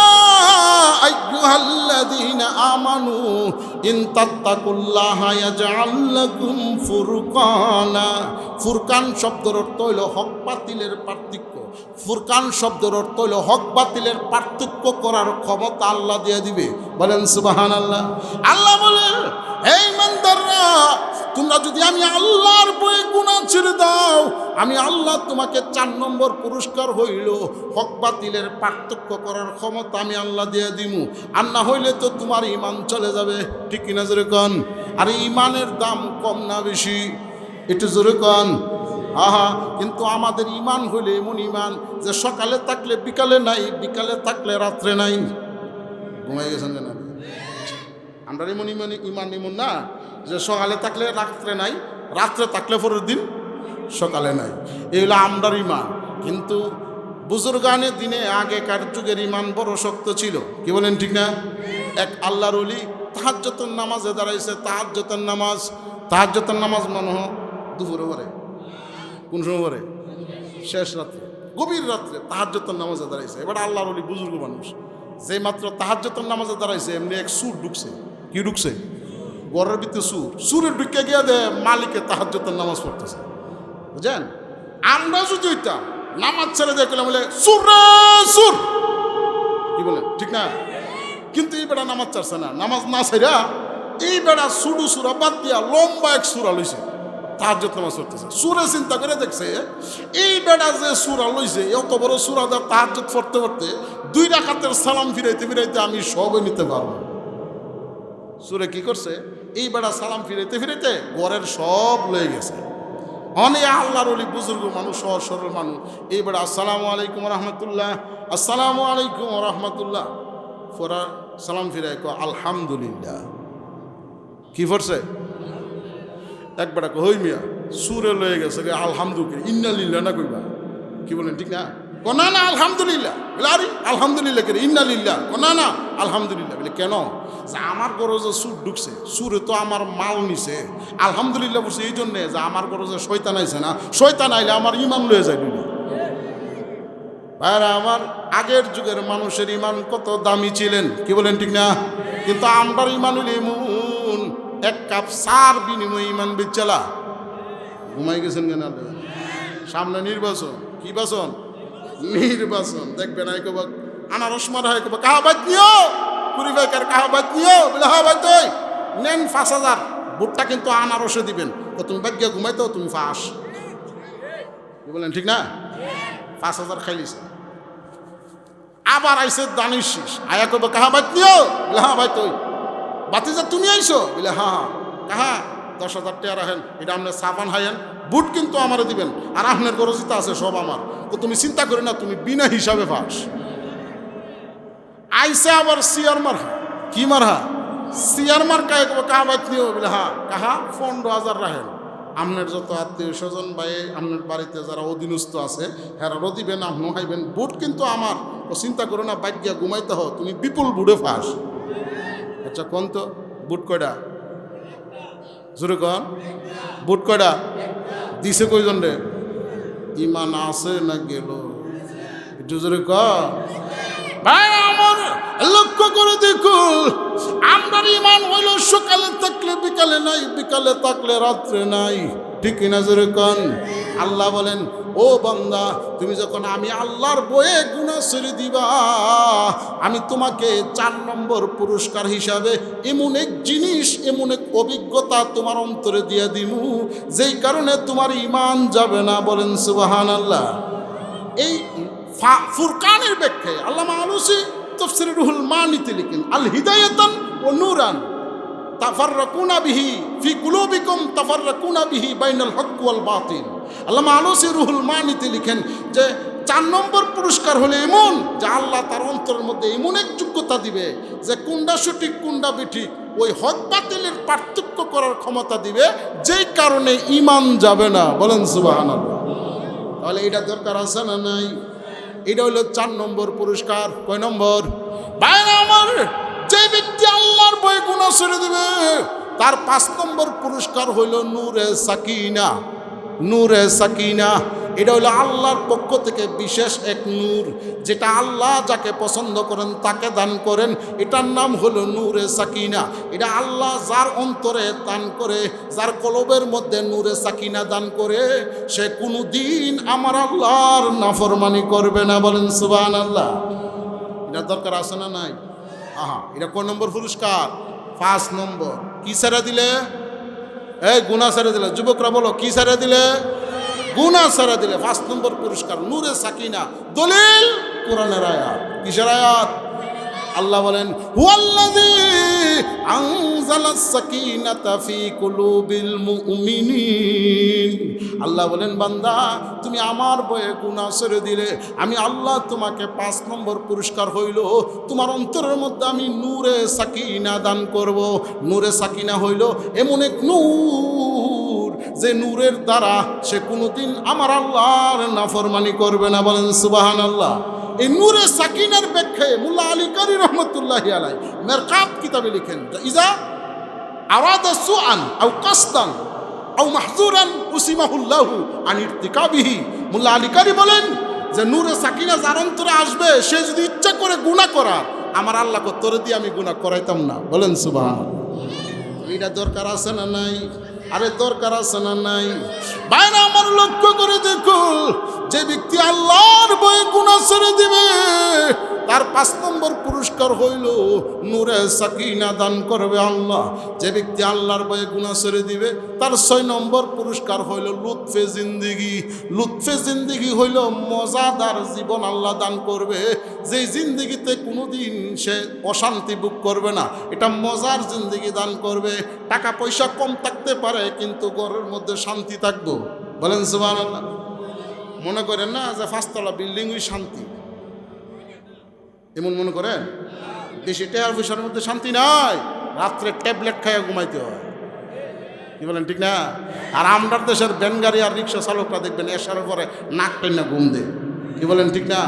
আইয়ুহাল্লাযীনা আমানু ইন তাত্তাকুল্লাহা ইয়াজআল লাকুম ফুরকানা। ফুরকান শব্দের অর্থ হইল হক বাতিলের পার্থক্য। ফুরকান শব্দের অর্থ হইল হক বাতিলের পার্থক্য করার ক্ষমতা আল্লাহ দিয়ে দিবে। বলেন সুবহানাল্লাহ। আল্লাহ বলেন, হে ইমানদাররা, তোমরা যদি আমি আল্লাহর ভয়ে গুনাহ ছেড়ে দাও, আমি আল্লাহ তোমাকে 4 নম্বর পুরস্কার হইল হক বাতিলের পার্থক্য করার ক্ষমতা আমি আল্লাহ দিয়ে দিমু। আর না হইলে তো তোমার ঈমান চলে যাবে। ঠিক কিনা জোরে কন? আর ঈমানের দাম কম না বেশি? একটু জোরে কন। হা, কিন্তু আমাদের ইমান হইলে এমন ইমান যে সকালে থাকলে বিকালে নাই, বিকালে থাকলে রাত্রে নাই। ঘুমাই গেছেন কেন? আমরা এমন ইমান এমন না যে সকালে থাকলে রাত্রে নাই, রাত্রে থাকলে পরের দিন সকালে নাই। এগুলো আমরার ইমান। কিন্তু বুজুর্গানে দিনে আগেকার যুগের ইমান বড় শক্ত ছিল। কি বলেন ঠিক না? এক আল্লাহর ওলি তাহাজ্জুদের নামাজে দাঁড়াইছে। তাহাজ্জুদের নামাজ মনে হয় দুপুরে পরে, কোন সময় পরে? শেষ রাত্রে, গভীর রাত্রে তাহাজ্জুদের নামাজে দাঁড়াইছে। এবার আল্লাহর ওলি বুজুর্গ মানুষ, যে মাত্র তাহাজ্জুদের নামাজে দাঁড়াইছে এমনি এক সুর ঢুকছে। কি ঢুকছে? ঘরের ভিতরে সুরের ঢুকে গিয়ে দে মালিকে তাহাজ্জুদের নামাজ পড়তেছে। বুঝলেন? আমরা যদি ওইটা নামাজ ছেড়ে দিয়ে গেলাম বলে সুর রে সুর, কি বলেন ঠিক না? কিন্তু এই বেড়া নামাজ ছাড়ছে না, নামাজ না ছেড়া এই বেড়া সুডু সুরা বাদ দিয়া লম্বা এক সুরা লইছে, তাহাজ্জুদ নামাজ পড়তেছে। সুরে চিন্তা করে দেখছে এই বেড়া যে সুরা লইছে, এত বড় সুরা দা তাহাজ্জুদ পড়তে পড়তে 2 রাকাতের সালাম ফিরাইতে ফিরাইতে আমি সবে নিতে পারবো। সুরে কি করছে? এই বেড়া সালাম ফিরাইতে ফিরাইতে ঘরের সব লয়ে গেছে। অনেক আল্লাহর ওলি বুজুর্গ মানুষ, সহজ সরল মানুষ, এই বেড়া আসসালামু আলাইকুম রহমতুল্লাহ, আসসালামু আলাইকুম রহমতুল্লাহ ফোরা সালাম ফিরাই কো আলহামদুলিল্লাহ। কি করছে? এক বেড়া হই মিয়া সুরে লয়ে গেছে আলহামদুলিল্লাহ, ইন্নালিল্লাহ না কইবা। কি বলেন ঠিক না? না না আলহামদুলিল্লাহ। বলে আরে আলহামদুলিল্লাহ কে? ইন্নালিল্লাহ। না না আলহামদুলিল্লাহ। বলে কেন? যে আমার ঘরে যে সুর ঢুকছে, সুরে তো আমার মাল নিছে। আলহামদুলিল্লাহ বলছে এই জন্যে যে আমার ঘরে যে শয়তান আইছে না, শয়তান আইলে আমার ইমান লয়ে যায়। ভাইরা আমার, আগের যুগের মানুষের ইমান কত দামি ছিলেন। কি বলেন ঠিক না? কিন্তু আমরার ইমান হইলে এমন, এক কাপ সার বিনিময় ইমান বেচালা। ঘুমাই গেছেন কেন? সামনে নির্বাচন। কি বাসন? নির্বাচন। দেখবেন আনারস মারা হয়, কাহা বাদ নিও, কুড়ি ভাইকার কাহা বাদ নিও। বলে হা ভাই তুই নেন 5000, ভোটটা কিন্তু আনারসে দিবেন। তুমি বাদ গিয়ে ঘুমাইতো, তুমি ফাঁস। কি বলেন ঠিক না? 5000 খাইলিছে। আবার আইসে দানিশ শীষ, আয়া কব কাহা বাদ নিও। বলে হা ভাই তুই বাতিজা তুমি আইসো? বলে হ্যাঁ। কাহা 10,000 টাকা রাখেন, এটা আপনার সাবান হাইয়েন, বুট কিন্তু আমারে দিবেন, আর আপনার গরজিতা আছে সব আমার। তো তুমি চিন্তা করি না, তুমি বিনা হিসাবে ফাঁস। আইসে আবার সিয়ার মারহা। কি মারহা? সিয়ার মার কাহে কাহা বাদ নিও। বলে হ্যাঁ। কাহা 15,000 রাখেন, আপনার যত আত্মীয় স্বজন ভাই, আপনার বাড়িতে যারা অধীনস্থ আছে হেরারও দিবেন, আপনিও খাইবেন, বুট কিন্তু আমার। ও চিন্তা করো না, বাইক গিয়া ঘুমাইতে হো, তুমি বিপুল বুড়ে ফাঁস। আচ্ছা কোন তো বুট কয়টা? জোরে কন, বুট কয়টা দিছে? কয়জন রে? ইমান আছে না গেল? একটু জোরে কন ভাই আমার। লক্ষ্য করে দেখুন, আমরা ইমান হইল সকালে থাকলে বিকালে নাই, বিকালে থাকলে রাত্রে নাই। ঠিক কিনা জোরে কন? আল্লাহ বলেন, ও বান্দা, তুমি যখন আমি আল্লাহর বয়ে গুনাহ ছেড়ে দিবা, আমি তোমাকে 4 নম্বর পুরস্কার হিসাবে এমন এক জিনিস, এমন এক অভিজ্ঞতা তোমার অন্তরে দিয়ে দিমু, যেই কারণে তোমার ইমান যাবে না। বলেন সুবহানাল্লাহ। এই ফুরকানের ব্যাখ্যায় আল্লামা আলুসি তাফসীর রুহুল মানিতে লিখেন, আল হিদায়াতান ও নূরান তাফাররাকুনা বিহি ফি কুলুবিকুম তাফাররাকুনা বিহি বাইনাল হক ওয়াল বাতিল। আল্লামা আলুসি রুহুল মানিতে লিখেন যে 4 নম্বর পুরস্কার হলে এমন যে আল্লাহ তার অন্তরের মধ্যে এমন এক যোগ্যতা দিবে যে কোনটা সঠিক কোনটা বেঠিক, ওই হক বাতিলের পার্থক্য করার ক্ষমতা দিবে, যেই কারণে ইমান যাবে না। বলেন সুবহানাল্লাহ। তাহলে এটা দরকার আছে না নাই? এটা হলো 4 নম্বর পুরস্কার। কয় নম্বর? ভাই আমার, যে ব্যক্তি আল্লাহর ভয়ে গুনাহ ছেড়ে দিবে তার 5 নম্বর পুরস্কার হইল নূরে সাকিনা। নূরে সাকিনা এটা হলো আল্লাহর পক্ষ থেকে বিশেষ এক নূর, যেটা আল্লাহ যাকে পছন্দ করেন তাকে দান করেন। এটার নাম হলো নূরে সাকিনা। এটা আল্লাহ যার অন্তরে দান করে, যার কলবের মধ্যে নূরে সাকিনা দান করে, সে কোনো দিন আমার আল্লাহর নাফরমানি করবে না। বলেন সুবহানাল্লাহ। এটা দরকার আছে না নাই? আহা, এটা কোন নম্বর পুরস্কার? 5 নম্বর। কি ছেড়ে দিলে? এই গুনাহ ছেড়ে দিলে। যুবকরা বলো, কি ছেড়ে দিলে? গুনাহ ছেড়ে দিলে 5 নম্বর পুরস্কার নূরে সাকিনা। দলিল কোরআনের আয়াত। কিসের আয়াত? আল্লাহ বলেন হুয়াল্লাযী আনজালাস সাকিনাতা ফি কুলুবিল মুমিনিন। আল্লাহ বলেন বান্দা তুমি আমার বয়ে গুনাহ ছেড়ে দিলে আমি আল্লাহ তোমাকে 5 নম্বর পুরস্কার হইল তোমার অন্তরের মধ্যে আমি নূরে সাকিনা দান করব। নূরে সাকিনা হইল এমন এক নূর যে নূরের দ্বারা সে কোনোদিন আমার আল্লাহর নাফরমানি করবে না। বলেন সুবহানাল্লাহ। এই নূরে সাকিনার ব্যাখ্যায় মুল্লা আলী কারি রহমতুল্লাহি আলাইহি মেরকাত কিতাবে লিখেন ইজা আরাদা সুআন আও কাসদান আও মাহজুরান উসিমাহুল্লাহু আন ইরতিকাবিহি। মুল্লা আলী কারি বলেন যে নূরে সাকিনা যার অন্তরে আসবে সে যদি ইচ্ছা করে গুনাহ করার আমার আল্লাহকে তোরে দিয়ে আমি গুনাহ করাইতাম না। বলেন সুবহানাল্লাহ। এটা দরকার আছে না নাই? আরে দরকার আছে না নাই? বাইরে আমার লক্ষ্য করে দেখো যে ব্যক্তি আল্লাহর ভয়ে গুনাহ ছেড়ে দিবে তার 5 নম্বর পুরস্কার হইল নূরে সাকিনা দান করবে আল্লাহ। যে ব্যক্তি আল্লাহর ভয়ে গুনাহ ছেড়ে দিবে তার 6 নম্বর পুরস্কার হইল লুৎফে জিন্দেগি। লুৎফে জিন্দেগি হইল মজাদার জীবন আল্লাহ দান করবে, যেই জিন্দেগিতে কোনোদিন সে অশান্তি ভোগ করবে না। এটা মজার জিন্দেগি দান করবে। টাকা পয়সা কম থাকতে পারে কিন্তু ঘরের মধ্যে শান্তি থাকবো। বলেন সুবহানাল্লাহ। মনে করেন না যে 5 তলা বিল্ডিংই শান্তি, এমন মনে করেন? বেশি টাকার পয়সার মধ্যে শান্তি নাই, রাত্রে ট্যাবলেট খাইয়া ঘুমাইতে হয়। কি বলেন ঠিক না? আর আমরার দেশের ভ্যান গাড়ি আর রিক্সা চালকরা দেখবেন এসার পরে নাক টেনে ঘুম দেয়। কি বলেন ঠিক না?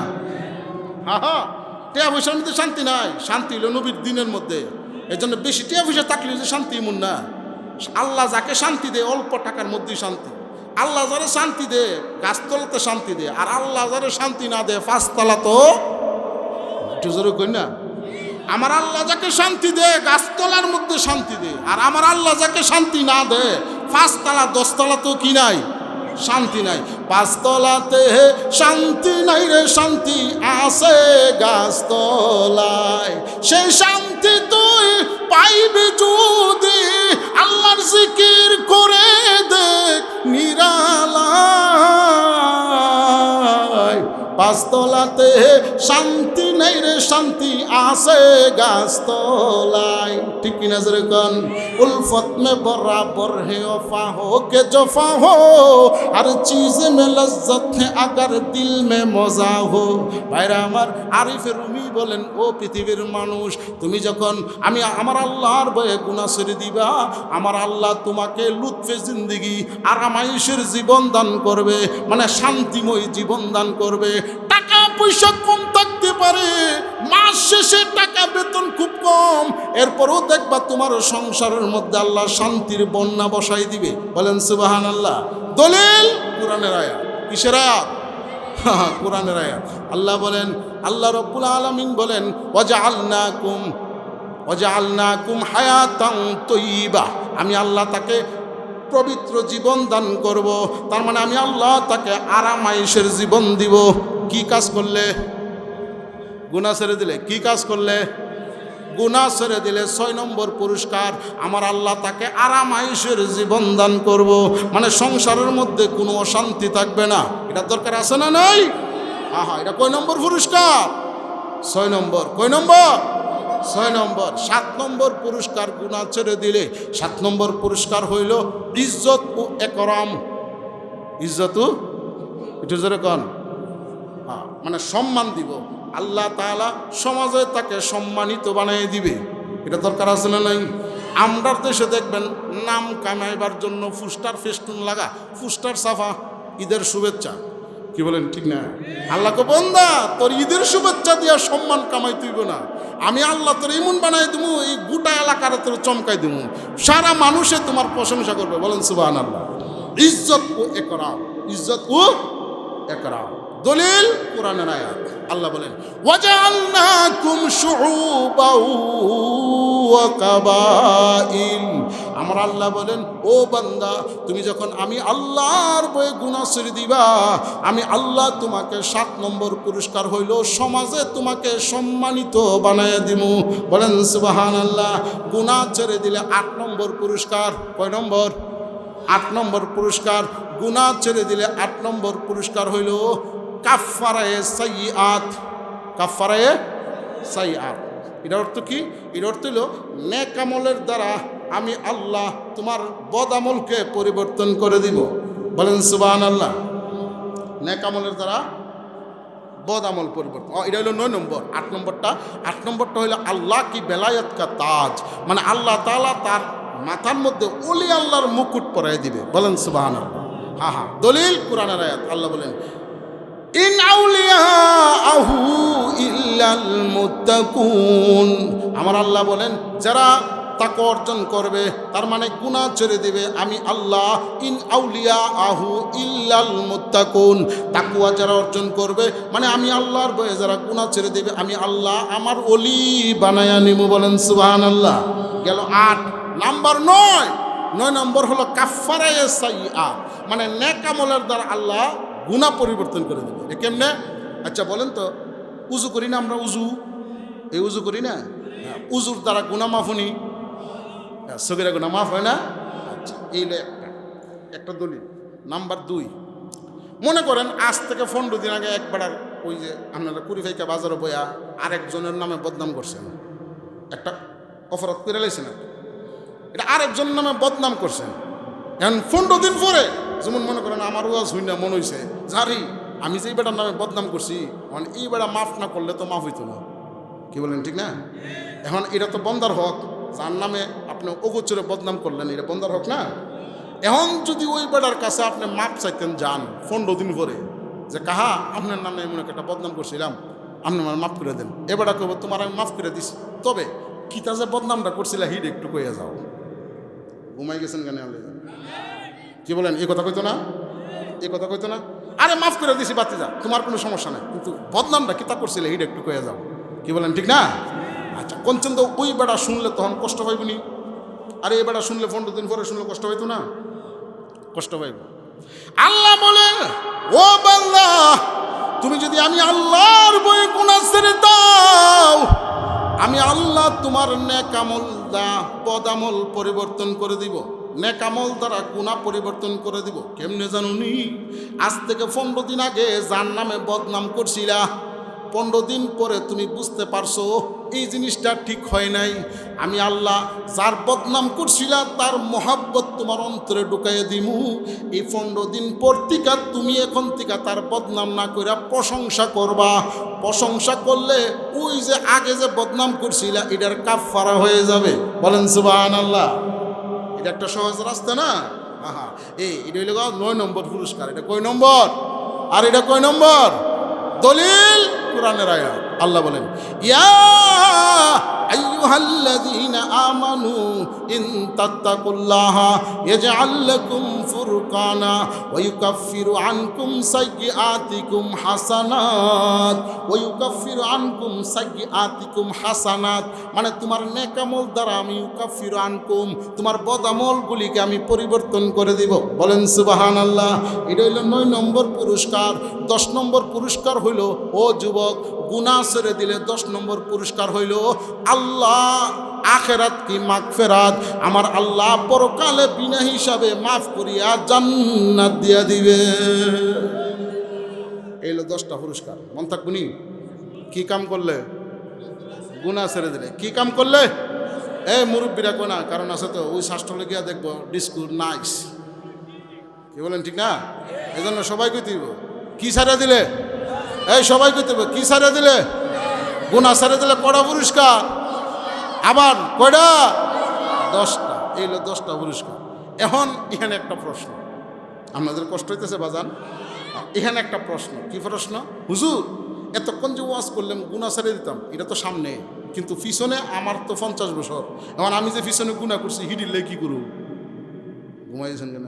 হ্যাঁ, টাকা পয়সার মধ্যে শান্তি নাই, শান্তি হলো নবীর দিনের মধ্যে। এই জন্য বেশি টাকা পয়সা থাকলে যে শান্তি এমন না। আল্লাহ যাকে শান্তি দেয় অল্প টাকার মধ্যেই শান্তি। আল্লাহ যারা শান্তি দেয় গাছতলাতে শান্তি দেয়, আর আল্লাহ যারা শান্তি না দেয় 5 তলা তো একটু জোরে কই না। আমার আল্লাহ যাকে শান্তি দেয় গাছতলার মধ্যে শান্তি দেয়, আর আমার আল্লাহ যাকে শান্তি না দেয় 5 তলা 10 তলা তো কি নাই, শান্তি নাই। 5 তলাতে শান্তি নাই রে, শান্তি আছে গাছতলায়। সেই শান্তি তুই পাইবি যদি আল্লাহর জিকির করে দেখ নিরালায়। 5 তলাতে শান্তি নাই রে, শান্তি আছে গাছতলায়। ঠিক কিনা জোরে কোন? उल्फत में बराबर है वफा हो के जफा हो, हर चीज में लज्जत है अगर दिल में मजा हो। ভাইরা আমার, আরিফে রুমি বলেন ও পৃথিবীর মানুষ, তুমি যখন আমি আমার আল্লাহর ভয়ে গুনাহ ছেড়ে দিবা আমার আল্লাহ তোমাকে লুৎফে জিন্দেগি আরামায়েশের জীবন দান করবে, মানে শান্তিময় জীবন দান করবে। টাকা পয়সা কম থাকতে পারে, মাস শেষে টাকা বেতন খুব কম, এরপরও দেখবা তোমার সংসারের মধ্যে আল্লাহ শান্তির বন্যা বসাই দিবে। বলেন সুবহানাল্লাহ। দলিল কোরআনের আয়াত। কিসের আয়াত? কোরআনের আয়াত। আল্লাহ বলেন, আল্লাহ রাব্বুল আলামিন বলেন ওয়াজআলনাকুম হায়াতান তাইয়্যিবা। আমি আল্লাহ তাকে পবিত্র জীবন দান করব, তার মানে আমি আল্লাহ তাকে আরামায়েশের জীবন দিব। কি কাজ করলে? গুনাহ ছেড়ে দিলে। কি কাজ করলে? গুনাহ ছেড়ে দিলে 6 নম্বর পুরস্কার, আমার আল্লাহ তাকে আরামায়েশের জীবন দান করব, মানে সংসারের মধ্যে কোনো অশান্তি থাকবে না। এটা দরকার আছে না নাই? হ্যাঁ, এটা কয় নম্বর পুরস্কার? 6 নম্বর। কয় নম্বর? 6 নম্বর। 7 নম্বর পুরস্কার গুনাহ ছেড়ে দিলে 7 নম্বর পুরস্কার হইল ইজ্জত ও একরাম। ইজ্জত ও এটা জোরে কোন? হ্যাঁ, মানে সম্মান দিব। আল্লাহ তাআলা সমাজে তাকে সম্মানিত বানিয়ে দিবে। এটা দরকার আছে না নাই? আমরার দেশে দেখবেন নাম কামাইবার জন্য পোস্টার ফেস্টুন লাগা, পোস্টার ছাপা, ঈদের শুভেচ্ছা। কি বলেন ঠিক না? আল্লাহকে বন্দা তোর ঈদের শুভেচ্ছা দিয়া সম্মান কামাই তুইব না, আমি আল্লাহ তোর এমন বানাই দেবো এই গোটা এলাকারে তোর চমকাই দেবো, সারা মানুষে তোমার প্রশংসা করবে। বলেন সুবহানাল্লাহ। ইজ্জত ও একরাম। ইজ্জত ও একরাম। দলিল কোরআনের আয়াত। আল্লাহ বলেন ওয়াজআলনাকুম শুউবাও ওয়া কাবাইল। আমার আল্লাহ বলেন ও বান্দা তুমি যখন আমি আল্লাহর ভয়ে গুনাহ ছেড়ে দিবা আমি আল্লাহ তোমাকে 7 নম্বর পুরস্কার হইল সমাজে তোমাকে সম্মানিত বানায় দিমু। বলেন সুবহানাল্লাহ। গুনাহ ছেড়ে দিলে 8 নম্বর পুরস্কার। কয় নম্বর? 8 নম্বর পুরস্কার। গুনাহ ছেড়ে দিলে 8 নম্বর পুরস্কার হইল কাফফারায়ে সাইয়্যাত। কাফফারায়ে সাইয়্যাত এটার অর্থ কি? এর অর্থ হলো নেক আমলের দ্বারা আমি আল্লাহ তোমার বদ আমলকে পরিবর্তন করে দিব। বলেন সুবহানাল্লাহ। নেক আমলের দ্বারা বদ আমল পরিবর্তন, এটা হলো 9 নম্বর। 8 নম্বরটা হলো আল্লাহ কি বেলায়ত কা তাজ, মানে আল্লাহ তাআলা তার মাথার মধ্যে ওলি আল্লাহর মুকুট পরায় দিবে। বলেন সুবহানাল্লাহ। হ্যাঁ, দলিল কোরআনের আয়াত। আল্লাহ বলেন ইন আউলিয়াহু ইল্লাল মুত্তাকুন, আমার আল্লাহ বলেন যারা তাকওয়া অর্জন করবে, তার মানে গুনাহ ছেড়ে দিবে আমি আল্লাহ। ইন আউলিয়াহু ইল্লাল মুত্তাকুন, তাকওয়া যারা অর্জন করবে মানে আমি আল্লাহর ভয়ে যারা গুনাহ ছেড়ে দিবে আমি আল্লাহ আমার ওলি বানায়া নিব। বলেন সুবহানাল্লাহ। গেল 8 নাম্বার। 9 নম্বর হলো কাফফারায়ে সাইয়্যাত, মানে নেক আমলের দ্বারা আল্লাহ গুনাহ পরিবর্তন করে দেবে। এটা কেমনে? আচ্ছা বলেন তো, উজু করি না আমরা? এই উজু করি না? উজুর দ্বারা গুনাহ মাফ হনি, সগীরা গুনাহ মাফ হয় না? আচ্ছা, এই একটা দলিল। নাম্বার 2, মনে করেন আজ থেকে 15 দিন আগে একবার ওই যে আপনারা কুড়িফাইকা বাজারে বইয়া আরেকজনের নামে বদনাম করছেন, একটা অপরাধ করে লাইছেন, এটা আরেকজনের নামে বদনাম করছেন। এখন 15 দিন পরে যেমন মনে করেন আমার ওয়াজ হই না মনে হয়েছে জারি আমি যে এই বেটার নামে বদনাম করছি, মানে এই বেটা মাফ না করলে তো মাফ হইতো না। কি বলেন ঠিক না? এখন এটা তো বন্দার হক, যার নামে আপনি অগোচরে বদনাম করলেন, এটা বন্দার হক না? এখন যদি ওই বেটার কাছে আপনি মাপ চাইতেন যান 15 দিন পরে, যে কাহা আপনার নামে এমন একটা বদনাম করছিলাম, আপনি আমার মাফ করে দেন, এ বেটা কব তোমার আমি মাফ করে দিছি, তবে কিতা যে বদনামটা করছিল হিট একটু কইয়া যাও। ঘুমাই গেছেন কেন? কি বলেন? এই কথা কইতো না? এই কথা কইতো না? আরে মাফ করে দিছি বাতি যা, তোমার কোনো সমস্যা নেই, কিন্তু বদনামটা কিতা করছিল হিট একটু কইয়া যাও। কি বলেন ঠিক না? আচ্ছা, কঞ্চন্দ ওই বেড়া শুনলে তখন কষ্ট পাইবনি? আরে এই বেড়া শুনলে 15 দিন পরে শুনলে কষ্ট পাইতো না? কষ্ট পাইব। আল্লাহ বলেন ও বান্দা, তুমি যদি আমি আল্লাহর ভয়ে গুনাহ ছেড়ে দাও, আমি আল্লাহ তোমার নেক আমল দা বদ আমল পরিবর্তন করে দিব। নেক আমল দ্বারা গুনাহ পরিবর্তন করে দিব। কেমনে জানুনি? আজ থেকে 15 দিন আগে যার নামে বদনাম করছিলা, 15 দিন পরে তুমি বুঝতে পারছো এই জিনিসটা ঠিক হয় নাই, আমি আল্লাহ যার বদনাম করছিলা তার মহাব্বত তোমার অন্তরে ঢুকাইয়া দিমু। এই 15 দিন পর থেকে তুমি এখন থেকে তার বদনাম না কইরা প্রশংসা করবা। প্রশংসা করলে ওই যে আগে যে বদনাম করছিলা এটার কাফফারা হয়ে যাবে। বলেন সুবহানাল্লাহ। এটা একটা সহজ রাস্তা না? এটা হইল 9 নম্বর পুরস্কার। এটা কয় নম্বর? আর এটা কয় নম্বর? দলিল কোরআনের আয়াত। আল্লাহ বলেন ইয়া আইয়ুহাল্লাযীনা আমানু ইন তাত্তাকুল্লাহা ইয়াজআল লাকুম ফুরকানা ওয়া ইউকাফিরু আনকুম সাইয়্যাতিকুম হাসানাত ওয়া ইউকাফিরু আনকুম সাইয়্যাতিকুম হাসানাত, মানে তোমার নেক আমল দ্বারা আমি ইউকাফিরু আনকুম তোমার বদ আমলগুলিকে আমি পরিবর্তন করে দিব। বলেন সুবহানাল্লাহ। এটা হইল 9 নম্বর পুরস্কার। 10 নম্বর পুরস্কার হইল ও যুবক, গুনাহ ছেড়ে দিলে 10 নম্বর পুরস্কার হইল আল্লাহ আখিরাত কি মাগফিরাত, আমার আল্লাহ পরকালে বিনা হিসাবে মাফ করিয়া জান্নাত দিয়া দিবে। এই হলো 10টা পুরস্কার। মন থাকবনি? কি কাম করলে? গুনাহ ছেড়ে দিলে। কি কাম করলে? এই মুরব্বীরা কোনা কারণ আছে তো, ওই শাস্ত্রলে গিয়া দেখবো ডিসকুর নাইস। কি বলেন ঠিক না? এই জন্য সবাই কইতে দিব কি ছাড়া দিলে, এই সবাই কইতে হবে কি ছাড়া দিলে? গুনাহ ছাড়া দিলে কড়া পুরস্কার। আবার কয়টা? 10টা। এই হলো 10টা পুরস্কার। এখন এখানে একটা প্রশ্ন, আপনাদের কষ্ট হইতেছে বাজান? এখানে একটা প্রশ্ন। কি প্রশ্ন? হুজুর এতক্ষণ যে ওয়াজ করলাম গুনাহ ছেড়ে দিতাম, এটা তো সামনে, কিন্তু পিছনে আমার তো 50 বছর। এখন আমি যে পিছনে গুনাহ করছি হিডিলে কি করব? ঘুমাইছেন কেন?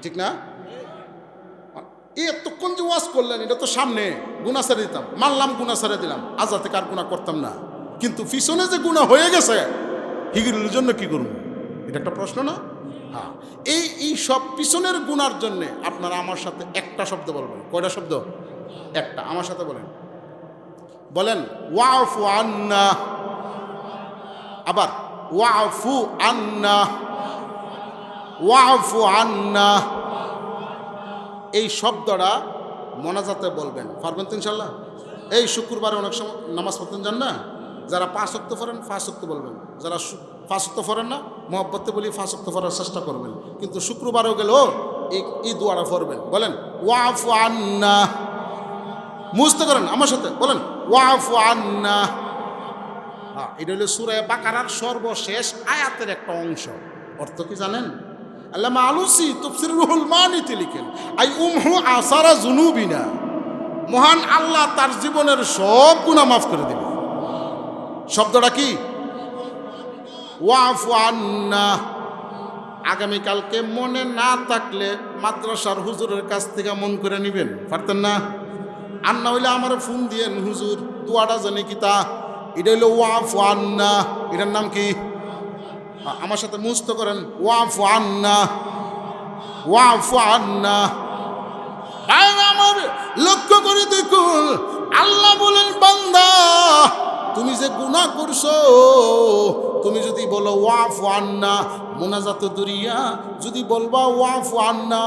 ঠিক না? এতক্ষণ যে ওয়াজ করলেন এটা তো সামনে, গুনাহ ছেড়ে দিতাম, মানলাম গুনাহ ছেড়ে দিলাম, আজ থেকে আর গুনাহ করতাম না, কিন্তু পিছনে যে গুনাহ হয়ে গেছে হিগির জন্য কি করব? এটা একটা প্রশ্ন না? হ্যাঁ, এই সব পিছনের গুনার জন্য আপনারা আমার সাথে একটা শব্দ বলবেন। কয়টা শব্দ? একটা। আমার সাথে বলেন, বলেন ওয়াফু আন্না। আবার ওয়াফু আন্না, ওয়াফু আন্না। এই শব্দটা মোনাজাতে বলবেন। পারবেন তো ইনশাল্লাহ? এই শুক্রবারে অনেক সময় নামাজ পড়তেন যান না, যারা 5 ওয়াক্ত পড়েন 5 ওয়াক্ত বলবেন, যারা 5 ওয়াক্ত পড়েন না মহব্বতে বলি 5 ওয়াক্ত পড়ার চেষ্টা করবেন, কিন্তু শুক্রবারও গেলেও এই দোয়াটা পড়বেন। বলেন ওয়াফু আন্না, মুস্ত করেন আমার সাথে, বলেন ওয়াফু আন্না। হ্যাঁ, এটা হলো সূরা বাকারার সর্বশেষ আয়াতের একটা অংশ। অর্থ কি জানেন? আল্লামা আলুসি তাফসীর রুহুল মানিতে লিখেন, আই উমহু আসারা যুনুবিনা, মহান আল্লাহ তার জীবনের সব গুনাহ মাফ করে দিবেন। শব্দটা কি? ওয়াফু আন্না। আগামীকালকে মনে না থাকলে মাদ্রাসার হুজুরের কাছ থেকে মন করে নেবেন, পারতেন না? আর না হইলে আমার ফোন দিয়েন, হুজুর দোয়াটা জানি কি তা, এটা হইল ওয়াফু আন্না। এটার নাম কি? আমার সাথে মুস্ত করেন ওয়াফু আন্না, ওয়াফু আন্না। আমার লক্ষ্য করে দেখুন, আল্লাহ বলেন বান্দা তুমি যে গুনাহ করছো, তুমি যদি বলো ওয়াফু আন্না, মুনাজাত দুরিয়া যদি বলবা ওয়াফু আন্না,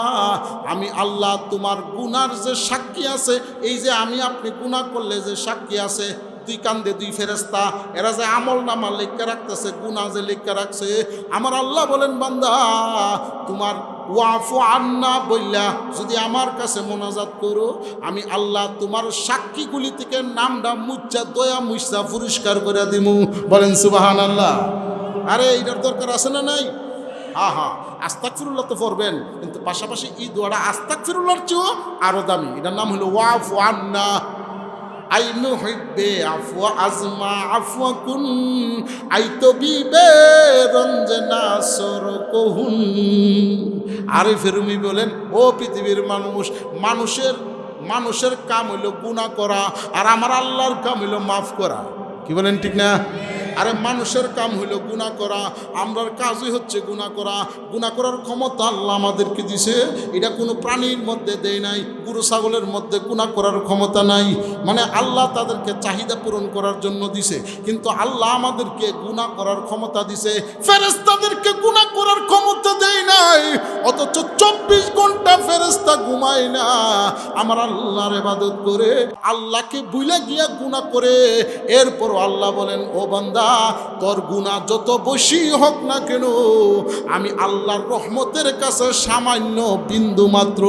আমি আল্লাহ তোমার গুনার যে সাক্ষী আছে, এই যে আমি আপনি গুনাহ করলে যে সাক্ষী আছে, দুই কান্দে দুই ফেরেস্তা, এরা যে আমল নামা লেখা রাখতেছে, গুনাহ যে লেখা রাখছে, আমার আল্লাহ বলেন বান্দা তোমার ওয়াফু আন্না বললা যদি আমার কাছে মোনাজাত করো, আমি আল্লাহ তোমার সাক্ষীগুলি থেকে নামটা মুচ্ছা দয়া মুচ্ছা পরিষ্কার করে দিমু। বলেন সুবহানাল্লাহ। আরে এটার দরকার আছে না নাই? হ্যাঁ হ্যাঁ, আস্তাগফিরুল্লাহ তো পড়বেন, কিন্তু পাশাপাশি এই দোয়াটা আস্তাগফিরুল্লাহর চেয়েও আরো দামি। এটার নাম হলো ওয়াফু আন্না। আইনু হইবে আফওয়া আজমা আফওয়া কুন, আইতো বিবে রঞ্জনা সর কহুন। আরে ফেরুমি বলেন, ও পৃথিবীর মানুষ, মানুষের কাম হইল গুনাহ করা, আর আমার আল্লাহর কাম হইল মাফ করা। কি বলেন ঠিক না? আরে মানুষের কাম হইল গুনাহ করা, আমরার কাজই হচ্ছে গুনাহ করা। গুনাহ করার ক্ষমতা আল্লাহ আমাদেরকে দিছে, এটা কোনো প্রাণীর মধ্যে দেয় নাই। গরু ছাগলের মধ্যে গুনাহ করার ক্ষমতা নাই, মানে আল্লাহ তাদেরকে চাহিদা পূরণ করার জন্য দিছে, কিন্তু আল্লাহ আমাদেরকে গুনাহ করার ক্ষমতা দিছে। ফেরেশতাদেরকে গুনাহ করার ক্ষমতা দেয় নাই, অথচ 24 ঘন্টা ফেরেশতা ঘুমায় না, আমার আল্লাহর ইবাদত করে, আল্লাহকে ভুলে গিয়া গুনাহ করে। এরপর আল্লাহ বলেন, ও বান্দা তোর গুনাহ যত বেশি হোক না কেন, আমি আল্লাহর রহমতের কাছে সামান্য বিন্দু মাত্র।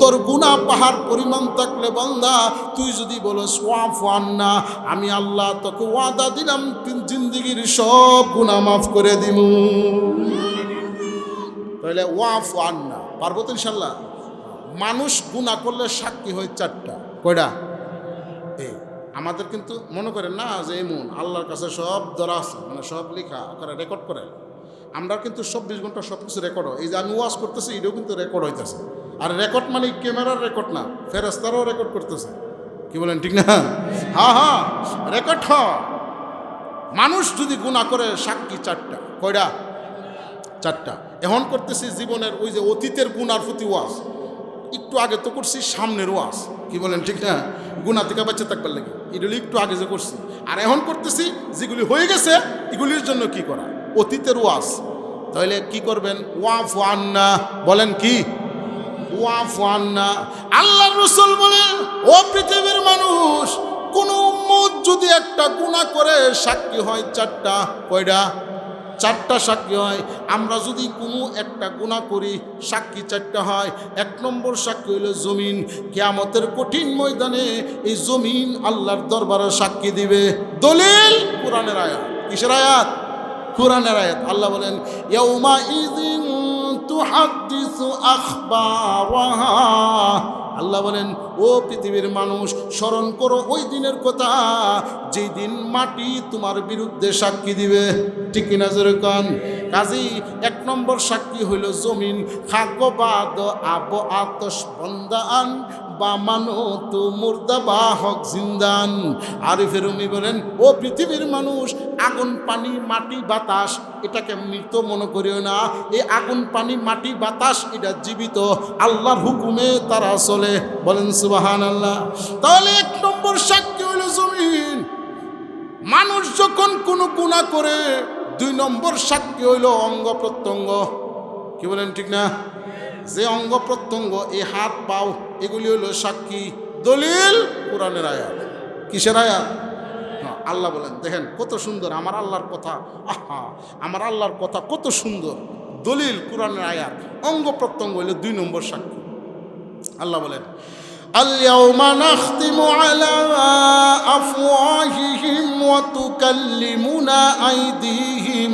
তোর গুনাহ পাহাড় পরিমাণ থাকলে বান্দা তুই যদি বলস ওয়াফু আন্না, আমি আল্লাহ তোকে ওয়াদা দিলাম জিন্দেগির সব গুনাহ মাফ করে দিব। তাহলে ওয়াফু আন্না পারবো তো ইনশাল্লাহ। মানুষ গুনাহ করলে সাক্ষী হয় 4টা। কয়টা? এই আমাদের কিন্তু মনে করেন না যে এমন আল্লাহর কাছে সব ধরা আছে, মানে সব লেখা করে রেকর্ড করে। আমরা কিন্তু 24 ঘন্টা সব কিছু রেকর্ড হয়। এই যে আমি ওয়াজ করতেছি এটাও কিন্তু রেকর্ড হইতেছে। আর রেকর্ড মানে ক্যামেরার রেকর্ড না, ফেরেশতারাও রেকর্ড করতেছে। কি বলেন ঠিক না? হ্যাঁ হ্যাঁ, রেকর্ড হয়। মানুষ যদি গুনাহ করে সাক্ষী 4টা। কয়টা? 4টা। এখন করতেছি জীবনের ওই যে অতীতের গুনার প্রতি ওয়াজ, একটু আগে তো করছি সামনের ওয়াজ। কি বলেন ঠিক না? গুনাহ থেকে বাঁচে থাকবার লাগে, এগুলি একটু আগে যে করছি। আর এখন করতেছি যেগুলি হয়ে গেছে এগুলির জন্য কি করা, অতীতের ওয়াজ। তাহলে কি করবেন? ওয়াফু আন্না। বলেন কি? ওয়াফু আন্না। আল্লাহর রাসূল বলেন, ও পৃথিবীর মানুষ, কোন উম্মত যদি একটা গুনাহ করে সাক্ষী হয় 4টা। কয়টা? 4টা সাক্ষী হয়। আমরা যদি কোনো একটা গুনাহ করি সাক্ষী 4টা হয়। 1 নম্বর সাক্ষী হইল জমিন। কিয়ামতের কঠিন ময়দানে এই জমিন আল্লাহর দরবারে সাক্ষী দিবে। দলিল কোরআনের আয়াত। কিসের আয়াত? কোরআনের আয়াত। আল্লাহ বলেন, ইয়াউমা ইযিন তুহাদ্দিসু আখবারাহা। আল্লাহ বলেন, ও পৃথিবীর মানুষ, স্মরণ করো ওই দিনের কথা যেই দিন মাটি তোমার বিরুদ্ধে সাক্ষী দিবে। ঠিক কিনা জোরে কোন? কাজী 1 নম্বর সাক্ষী হইল জমিন। খাগবাদ আব আতশ বন্দান বা মানো তো মুর্দাবা হক জিন্দান। আরিফের রুমি বলেন, ও পৃথিবীর মানুষ, আগুন পানি মাটি বাতাস এটাকে মৃত মনে করিও না। এই আগুন পানি মাটি বাতাস এটা জীবিত, আল্লাহর হুকুমে তারা চলে। বলেন সুবহানাল্লাহ। তাহলে 1 নম্বর সাক্ষী হইল জমিন। মানুষ যখন কোনো গুনাহ করে 2 নম্বর সাক্ষী হইল অঙ্গ প্রত্যঙ্গ। কি বলেন ঠিক না? যে অঙ্গ প্রত্যঙ্গ, এই হাত পাও, এগুলি হলো সাক্ষী। দলিল কোরআনের আয়াত। কিসের আয়াত? আল্লাহ বলেন, দেখেন কত সুন্দর আমার আল্লাহর কথা। আহা, আমার আল্লাহর কথা কত সুন্দর। দলিল কোরআনের আয়াত, অঙ্গ প্রত্যঙ্গ হইল 2 নম্বর সাক্ষী। আল্লাহ বলেন, আল-ইয়াওমা নাখতিমু আলা আফওয়াহিহিম ওয়া তুকাল্লিমুনা আইদিহিম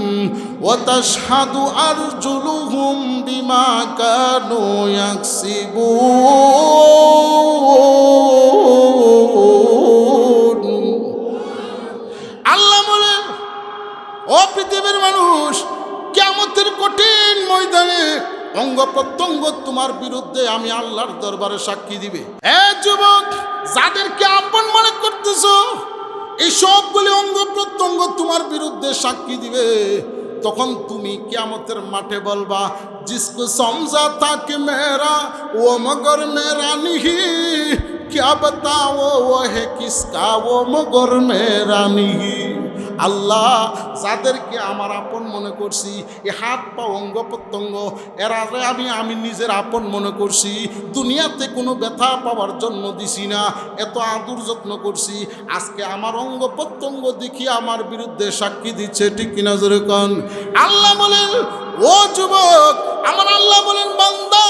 ওয়া তাশহাদু আরজুলুহুম বিমা কানু ইয়াকসিবুন। আল্লাহ বলেন, ও পৃথিবীর মানুষ, কিয়ামতের কঠিন ময়দানে অঙ্গ প্রত্যঙ্গ তোমার বিরুদ্ধে আমি আল্লাহর দরবারে সাক্ষী দিবে। এ যুবক, যাদেরকে আপন মনে করতেছো, এই সবগুলি অঙ্গ প্রত্যঙ্গ তোমার বিরুদ্ধে সাক্ষী দিবে। তখন তুমি কিয়ামতের মাঠে বলবা, জিসকো সমঝা था कि मेरा वो मगर मेरा नहीं, क्या बताओ वो है किसका वो मगर मेरा नहीं। আল্লাহ, যাদেরকে আমার আপন মনে করছি, এ হাত পা অঙ্গ প্রত্যঙ্গ এরারে আমি নিজের আপন মনে করছি, দুনিয়াতে কোনো ব্যথা পাওয়ার জন্য দিছি না, এত আদর যত্ন করছি, আজকে আমার অঙ্গ প্রত্যঙ্গ দেখি আমার বিরুদ্ধে সাক্ষী দিচ্ছে। ঠিক কিনা জোরে কোন? আল্লাহ বলেন, ও যুবক, আমার আল্লাহ বলেন, বান্দা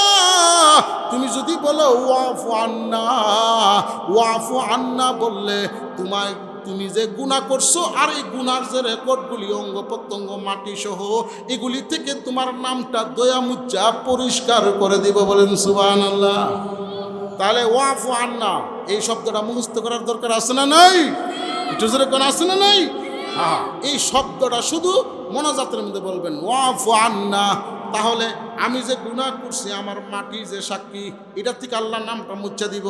তুমি যদি বলো ওয়াফু আন্না, ওয়াফু আন্না বললে তুমি যে গুনাহ করছো, আর এই গুনার যে রেকর্ডগুলি অঙ্গ প্রত্যঙ্গ মাটি সহ এগুলি থেকে তোমার নামটা দয়া মুজ্জা পরিষ্কার করে দিব। বলেন সুবহানাল্লাহ। তাহলে ওয়াফু আন্না এই শব্দটা মুখস্থ করার দরকার আছে না নাই? একটু জোরে কোন আছে না নাই? হ্যাঁ, এই শব্দটা শুধু মোনাজাতের মধ্যে বলবেন, ওয়াফু আন্না। তাহলে আমি যে গুনাহ করছি, আমার মাটি যে সাক্ষী, এটার থেকে আল্লাহর নামটা মুচ্ছা দিব।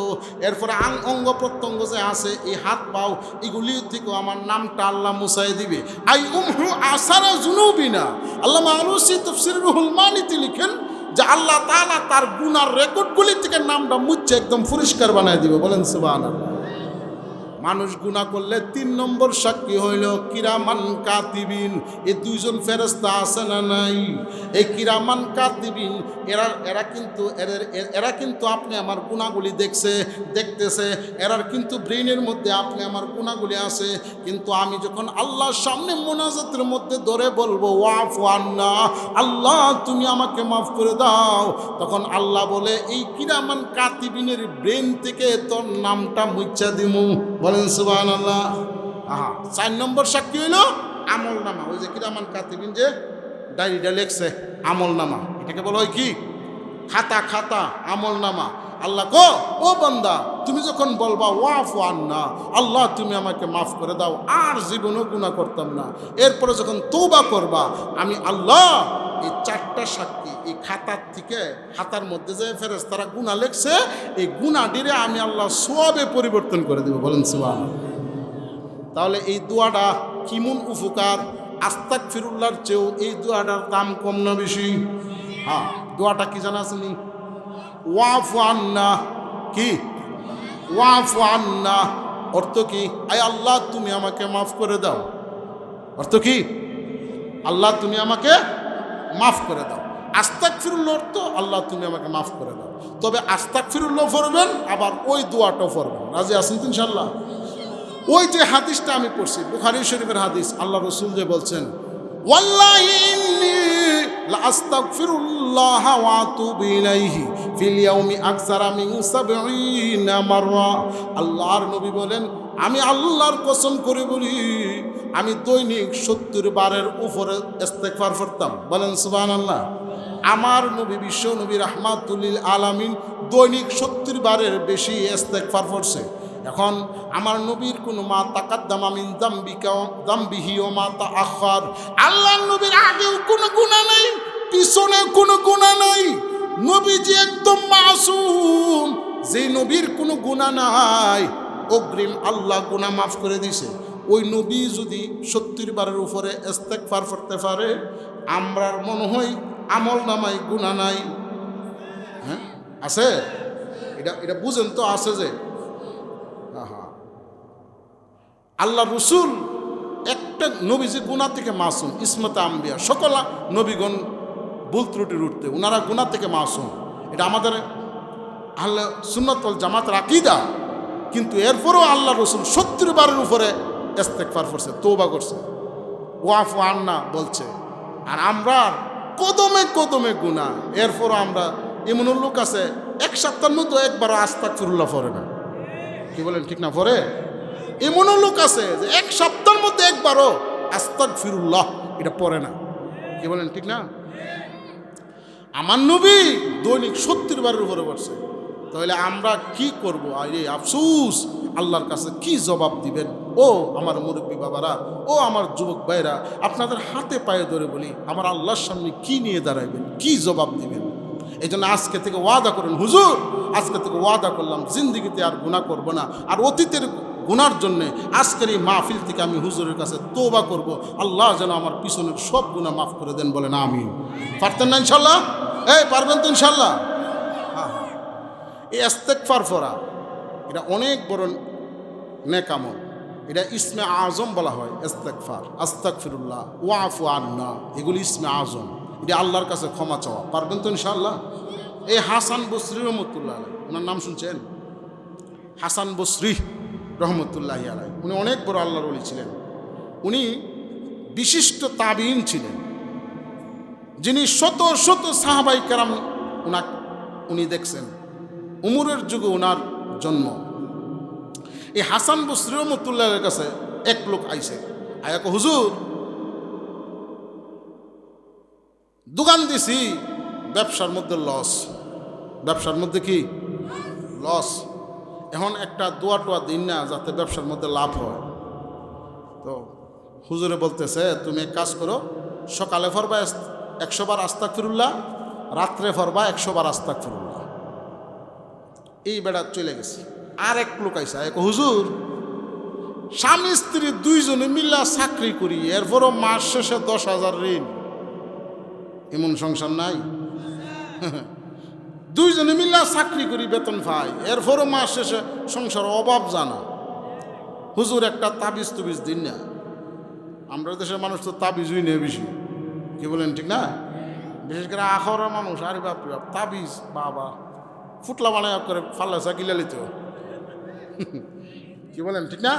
এরপরে অঙ্গ প্রত্যঙ্গ যে আছে, এই হাত পাও, এগুলি থেকেও আমার নামটা আল্লাহ মুছাই দিবে। I um Aasara জুনুবিনা। Allama Alusi তাফসীরে Ruhul মানিতে লিখেন যে আল্লাহ তাআলা তার গুনার রেকর্ডগুলি থেকে নামটা মুচ্ছে একদম পরিষ্কার বানায় দিবে। বলেন সুবহানাল্লাহ। মানুষ গুনাহ করলে 3 নম্বর সাক্ষী হইল কিরামান কাতিবিন। এই 2 জন ফেরেশতা আছে না নাই? এই কিরামান কাতিবিন এরা কিন্তু আপনি আমার গুনাহগুলি দেখতেছে, এরার কিন্তু ব্রেইনের মধ্যে আপনি আমার গুনাহগুলি আছে। কিন্তু আমি যখন আল্লাহর সামনে মোনাজাতের মধ্যে ধরে বলবো ওয়াফু আন্না, আল্লাহ তুমি আমাকে মাফ করে দাও, তখন আল্লাহ বলে এই কিরামান কাতিবিনের ব্রেন থেকে তোর নামটা মুচ্ছা দিমু। বলেন সুবহানাল্লাহ। আহা, 4 নম্বর সাক্ষী হইল আমল নামা। ওই যে কিরামান কাতিবিন যে ডায়েরিটা লেখছে, আমল নামা, এটাকে বলা হয় কি? খাতা, আমল নামা। আল্লাহ ও বান্দা, তুমি যখন বলবা ওয়াফু আন্না, আল্লাহ তুমি আমাকে মাফ করে দাও, আর জীবনও গুনাহ করতাম না, এরপরে যখন তওবা করবা, আমি আল্লাহ এই 4টা সাক্ষী এই খাতার থেকে, খাতার মধ্যে যে ফেরেশতারা গুনাহ লেখছে, এই গুনাহটিরে আমি আল্লাহ সওয়াবে পরিবর্তন করে দেব। বলেন সুবহানাল্লাহ। তাহলে এই দোয়াটা কিমন উপকার, আস্তাগফিরুল্লাহর চেয়েও এই দোয়াটার দাম কম না বেশি? হ্যাঁ, দোয়াটা কি জানা আছেনি? ওয়াফু আন্না। কি ওয়াফু আন্না অর্থ কি? আয় আল্লাহ তুমি আমাকে মাফ করে দাও। অর্থ কি? আল্লাহ তুমি আমাকে মাফ করে দাও। আস্তাগফিরুল্লাহ অর্থ আল্লাহ তুমি আমাকে মাফ করে দাও। তবে আস্তাগফিরুল্লাহ পড়বেন, আবার ওই দোয়াটাও পড়বেন। রাজি আছেন তো ইনশাআল্লাহ? ওই যে হাদিসটা আমি পড়ছি, বুখারী শরীফের হাদিস, আল্লাহ রাসূল যে বলছেন, ওয়াল্লাহি ইন্নী লা আস্তাগফিরুল্লাহ ওয়া আতুবু ইলাইহি ফিল ইয়াউমি আকসারা মিন 70 মাররা। আল্লাহর নবী বলেন, আমি আল্লাহর কসম করে বলি, আমি দৈনিক 70 বারের উপরে ইস্তেগফার করতাম। বলেন সুবহানাল্লাহ। আমার নবী, বিশ্ব নবী রাহমাতুল লিল আলামিন দৈনিক 70 বারের বেশি ইস্তেগফার করছে। এখন আমার নবীর কোনো মা তাকাদ্দামা মিন যামবিহি ওয়া মা তাআখার, আল্লাহর নবীর আগেও কোনো গুনাহ নাই, পিছনে কোনো গুনাহ নাই। নবীজি একদম মাসুম, যে নবীর কোনো গুনাহ নাই, অগ্রিম আল্লাহ গুনাহ মাফ করে দিছে। ওই নবী যদি 70 বারের উপরে ইস্তেগফার করতে পারে, আমরার মনে হয় আমল নামায় গুনাহ নাই। হ্যাঁ আছে, এটা বুঝেন তো, আছে যে আল্লাহ রসুল একটা নবীজি গুনাহ থেকে মাসুম, ইসমত আম্বিয়া, সকল নবীগণ ভুল ত্রুটির উঠতে, ওনারা গুনাহ থেকে মাসুম। এটা আমাদের আহলে সুন্নাত ওয়াল জামাতের আকীদা। কিন্তু এরপরেও আল্লাহ রসুল 70 বারের উপরে ইস্তেগফার করছে, তওবা করছে, ওয়াফু আন্না বলছে। আর আমরা কদমে কদমে গুনাহ, এরপরও আমরা এমন লোক আছে এক সপ্তাহের মধ্যে একবার আস্তাগফিরুল্লাহ পড়ে না। কি বলেন, ঠিক না? পড়ে। এমনও লোক আছে যে এক সপ্তাহের মধ্যে একবারও আস্তাগফিরুল্লাহ এটা পড়ে না। কি বলেন, ঠিক না? আমার নবী দৈনিক 70 বারের উপরে পড়ছে। তাহলে আমরা কি করব? আরে আফসোস, আল্লাহর কাছে কি জবাব দিবেন? ও আমার মুরব্বী বাবারা, ও আমার যুবক ভাইরা, আপনাদের হাতে পায়ে ধরে বলি, আমার আল্লাহর সামনে কি নিয়ে দাঁড়াইবেন, কি জবাব দিবেন? এই জন্য আজকে থেকে ওয়াদা করেন, হুজুর আজকে থেকে ওয়াদা করলাম জিন্দিগিতে আর গুনাহ করব না, আর অতীতের গুনার জন্যে আজকের এই মাহফিল থেকে আমি হুজুরের কাছে তওবা করব, আল্লাহ যেন আমার পিছনের সব গুনাহ মাফ করে দেন। বলেন আমিন। পারতেন না ইনশাল্লাহ? পারবেন তো ইনশাল্লাহ? হ্যাঁ। এই ইস্তেগফার পড়া এটা অনেক বড় নেক আমল। এটা ইসমে আজম বলা হয়। ইস্তেগফার, আস্তাগফিরুল্লাহ, ওয়াফু আন্না, এগুলি ইসমে আজম। এটা আল্লাহর কাছে ক্ষমা চাওয়া। পারবেন তো ইনশাআল্লাহ? এই হাসান বসরি রহমতুল্লাহ আলাইহি, ওনার নাম শুনছেন? হাসান বসরি রহমতুল্লাহি আলাইহি, উনি অনেক বড় আল্লাহর ওলি ছিলেন। উনি বিশিষ্ট তাবিঈন ছিলেন, যিনি শত শত সাহাবায়ে কেরাম উনি দেখছেন। উমরের যুগে ওনার জন্ম। এই হাসান বসরি রহমতুল্লাহের কাছে এক লোক আইছে, আয়া কো হুজুর দোকান দিছি, ব্যবসার মধ্যে লস, ব্যবসার মধ্যে কি লস, এখন একটা দোয়া টোয়া দিন না যাতে ব্যবসার মধ্যে লাভ হয়। তো হুজুরে বলতেছে, তুমি এক কাজ করো, সকালে ফরবা 100 বার আস্তাগফিরুল্লাহ, রাত্রে ফরবা 100 বার আস্তাগফিরুল্লাহ। এই বেড়া চলে গেছে। আর এক লোক আইসা, এক হুজুর স্বামী স্ত্রী দুইজনে মিল্লা চাকরি করি, এরপরও মাস শেষে 10,000 ঋণ। এমন সংসার নাই? দুইজনে মিল্লা চাকরি করি, বেতন পাই, এরপরও মাস শেষে সংসার অভাব জানা। হুজুর একটা তাবিজ তুবিজ দিন না। আমরা দেশের মানুষ তো তাবিজই নেই বেশি। কি বলেন, ঠিক না? বিশেষ করে আখরা মানুষ, আরে বাপ রে বাপ, তাবিজ বাবা ফুটলা বানায় করে ফাল্লাসা গিলালিত। কি বলেন, ঠিক না?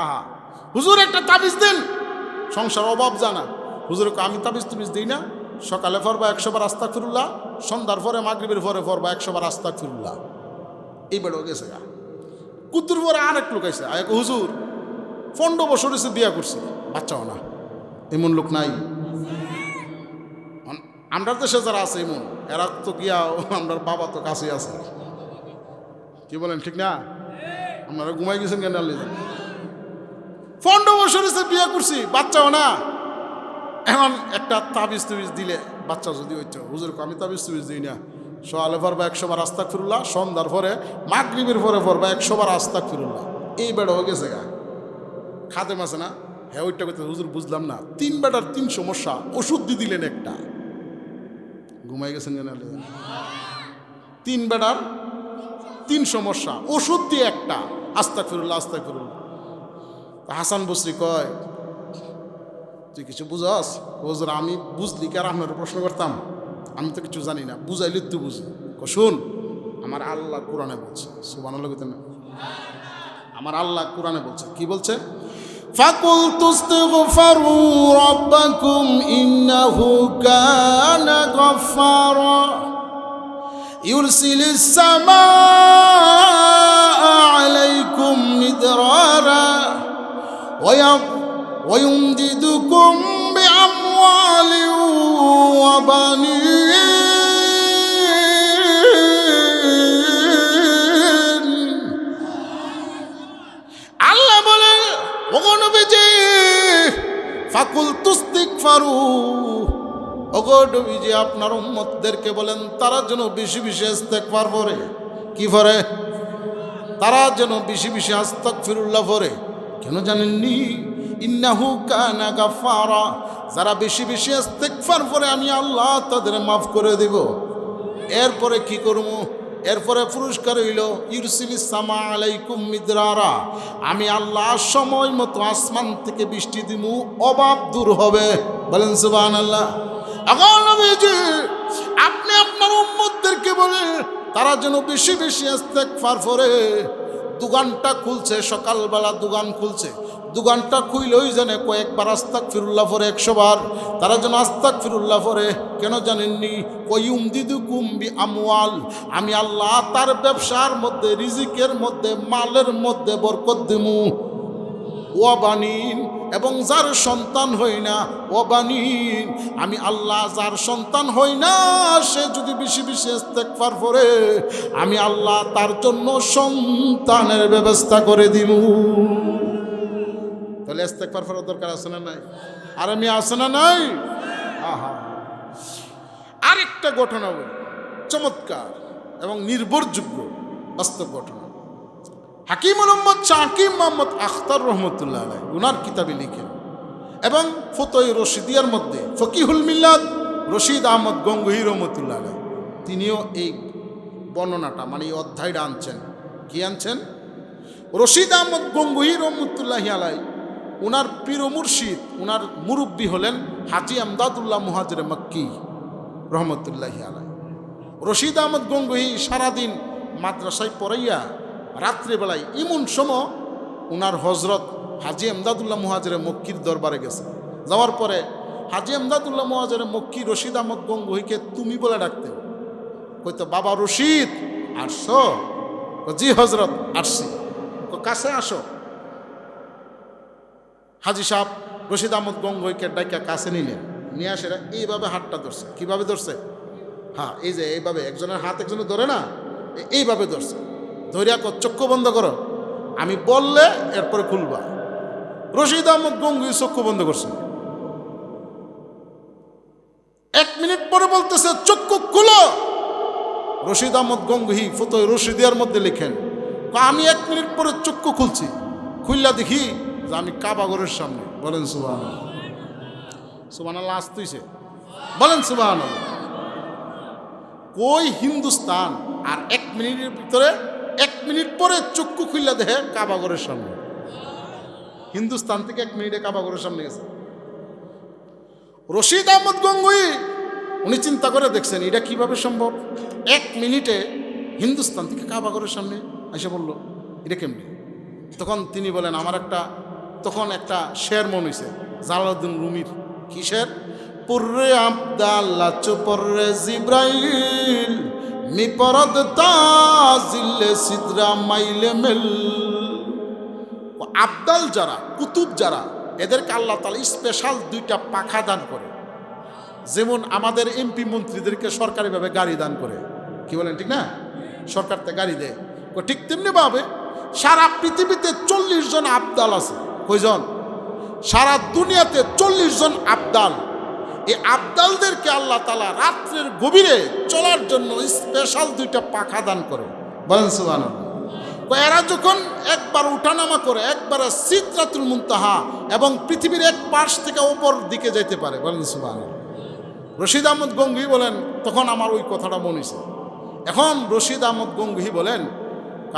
আহা, হুজুর একটা তাবিজ দেন, সংসার অভাব জানা। হুজুরকে আমি তাবিজ তুবিজ দিই না, সকালে ফরবা 100 বার আস্তাগফিরুল্লাহ, সন্ধ্যার পরে মাগরিবের পরে ফরবা 100 বার আস্তাগফিরুল্লাহ। এই বেড়ো গেছে গা। কুতুর পরে আরেক লোক আইসে, আয় হুজুর 15 বছর এসে বিয়া করছে, বাচ্চাও না। এমন লোক নাই? আমরা দেশে যারা আছে এমন, এরা তো গিয়া আমার বাবা তো কাছে আছে। কি বলেন, ঠিক না? আপনারা ঘুমাই গেছেন কেন? 15 বছর এসে বিয়া করছি, বাচ্চাও না। এখন একটা তাবিজ তুবিজ দিলে বাচ্চা যদি হইতো, হুজুর আমি তাবিজ তুবিজ দিই না, সকালে পড়বা 100 বার আস্তাগফিরুল্লাহ, সন্ধ্যার পরে মাগরিবের পরে পড়বা 100 বার আস্তাগফিরুল্লাহ। এই বেড়া হয়ে গেছে গা। খাদেম আছে না, হ্যাঁ ওইটা করতে, হুজুর বুঝলাম না, 3 বেটার 3 সমস্যা, ওষুধ দিয়ে দিলেন একটা। ঘুমাই গেছেন কেন? 3 বেটার 3 সমস্যা, ওষুধ দিয়ে একটা, আস্তাগফিরুল্লাহ আস্তাগফিরুল্লাহ। হাসান বসরি কয়, তুই কিছু বুঝাস? হুজুর আমি বুঝলি কি আর আপনার প্রশ্ন করতাম? আমি তো কিছু জানি না, বুঝাইলি তুই বুঝি। শোন, আমার আল্লাহ কোরআনে বলছে, সুবহানাল্লাহ কইতেন না? আমার আল্লাহ কোরআনে বলছে, কি বলছে? ফাকুলতু ইস্তিগফারু রাব্বাকুম ইন্নাহু কানা গাফফারা ইউরসিলিস সামাআ আলাইকুম মিদরারা ويمددكم بأموال وبنين আল্লাহ বলে, ওগো নবীজি ফাকুলতু ইস্তিগফারু, ওগো নবীজি আপনার উম্মতদেরকে বলেন তারা যেন বেশি বেশি ইস্তিগফার করে। কি করে? তারা যেন বেশি বেশি আস্তাগফিরুল্লাহ করে। কেন জানেননি? ইন্নাহু কানা গাফফারা, যারা বেশি বেশি ইস্তিগফার করে আমি আল্লাহ তাদের মাফ করে দেব। এরপরে কি করব? এরপরে পুরস্কার হইল ইউরসিলিস সামা আলাইকুম মিদরারা, আমি আল্লাহ সময় মতো আসমান থেকে বৃষ্টি দিমু, অভাব দূর হবে। বলেন সুবহানাল্লাহ। এখন নবীজি আপনি আপনার উম্মতদেরকে বলেন তারা যেন বেশি বেশি ইস্তিগফার করে, দোকানটা খুলছে, সকালবেলা দোকান খুলছে, দোকানটা খুইলেই জানে কয়েকবার আস্তাগফিরুল্লাহ পরে 100 বার। তারা যেন আস্তাগফিরুল্লাহ পরে কেন জানেননি? ওয়ুমদিদুকুম বিআমওয়াল, আমি আল্লাহ তার ব্যবসার মধ্যে, রিজিকের মধ্যে, মালের মধ্যে বরকত দিমু। ওয়াবানিন, এবং যার সন্তান হই না, ওয়াবানিন, আমি আল্লাহ যার সন্তান হই না সে যদি বেশি বেশি ইস্তেগফার করে আমি আল্লাহ তার জন্য সন্তানের ব্যবস্থা করে দিব। তাহলে ইস্তেগফার করার দরকার আছে না নাই? আর আমি আছে না নাই? আহা, আরেকটা ঘটনা বলি, চমৎকার এবং নির্ভরযোগ্য বাস্তব ঘটনা। হাকিম মোহাম্মদ শাকিম মোহাম্মদ আখতার রহমতুল্লাহ আলাইহি উনার কিতাবে লিখেন, এবং ফতোয় রশিদিয়ার মধ্যে ফকিহুল মিল্লাত রশিদ আহমদ গঙ্গোহী রহমতুল্লাহ আলাইহি তিনিও এই বর্ণনাটা, মানে এই অধ্যায়টা আনছেন। কি আনছেন? রশিদ আহমদ গঙ্গোহী রহমতুল্লাহি আলাইহি উনার পীর মুর্শিদ, উনার মুরব্বী হলেন হাজী আমদাদুল্লাহ মুহাজির মক্কি রহমতুল্লাহি আলাইহি। রশিদ আহমদ গঙ্গোহী সারাদিন মাদ্রাসায় পড়াইয়া রাত্রিবেলায় ইমন সময় উনার হজরত হাজী আমদাদুল্লাহ মুহাজির মক্কির দরবারে গেছে। যাওয়ার পরে হাজী আমদাদুল্লাহ মুহাজির মক্কি রশিদ আহমদ গঙ্গোহীকে তুমি বলে ডাকতেন। কইতো, বাবা রশিদ আসছো? জি হজরত আসছি। কাছে আসো। হাজী সাহেব রশিদ আহমদ গঙ্গোহীকে ডাইকা কাছে নিলেন, নিয়ে আসে এইভাবে হাতটা ধরছে। কিভাবে ধরছে? হ্যাঁ, এই যে এইভাবে, একজনের হাত একজনে ধরে না, এইভাবে ধরছে। ধরিয়া চক্ষু বন্ধ করো, আমি বললে এরপরে খুলবা। রশিদ আহমদ গঙ্গোহী চক্ষু বন্ধ করছে। 1 মিনিট পরে বলতেছে চক্ষু খুলো। রশিদ আহমদ গঙ্গোহী ফতোয় রশিদিয়ার মধ্যে লিখেন, আমি 1 মিনিট পরে চক্ষু খুলছি, খুললা দেখি যে আমি কাবাগরের সামনে। বলেন সুবহানাল্লাহ। সুবহানাল্লাহ আসতেছে, বলেন সুবহানাল্লাহ। কই হিন্দুস্তান, আর 1 মিনিটের ভিতরে 1 মিনিট পরে চক্ষু খুললা দেখে কাবাগরের সামনে। হিন্দুস্তান থেকে 1 মিনিটে কাবাগরের সামনে গেছে। রশিদ আহমদ গঙ্গোহী উনি চিন্তা করে দেখছেন এটা কিভাবে সম্ভব। 1 মিনিটে হিন্দুস্তান থেকে কাবাগরের সামনে এসে বলল, এটা কেমনি? তখন তিনি বলেন, আমার তখন একটা শের মন হয়েছে জালালউদ্দিন রুমির। কি শের? পুর্রে আবদাল্লাহ চুপরে জিব্রাইল মি পরদ তাজিলে সিদরা মাইলে মেল। আবদাল যারা, কুতুব যারা, এদেরকে আল্লাহ তাআলা স্পেশাল 2টা পাখা দান করে। যেমন আমাদের এমপি মন্ত্রীদেরকে সরকারিভাবে গাড়ি দান করে। কি বলেন, ঠিক না? সরকার থেকে গাড়ি দেয়। ঠিক তেমনি ভাবে সারা পৃথিবীতে 40 জন আবদাল আছে। কয়জন? সারা দুনিয়াতে 40 জন আবদাল। এই আবদালদেরকে আল্লাহ তাআলা রাত্রের গভীরে চলার জন্য স্পেশাল 2টা পাখা দান করে। বলেন সুবহানাল্লাহ। এরা যখন একবার উঠানামা করে, একবার সিদরাতুল মুনতাহা এবং পৃথিবীর এক পাশ থেকে ওপর দিকে যেতে পারে। বলেন সুবহানাল্লাহ। রশিদ আহমদ গঙ্গোহী বলেন, তখন আমার ওই কথাটা মনে হয়েছে। এখন রশিদ আহমদ গঙ্গোহী বলেন,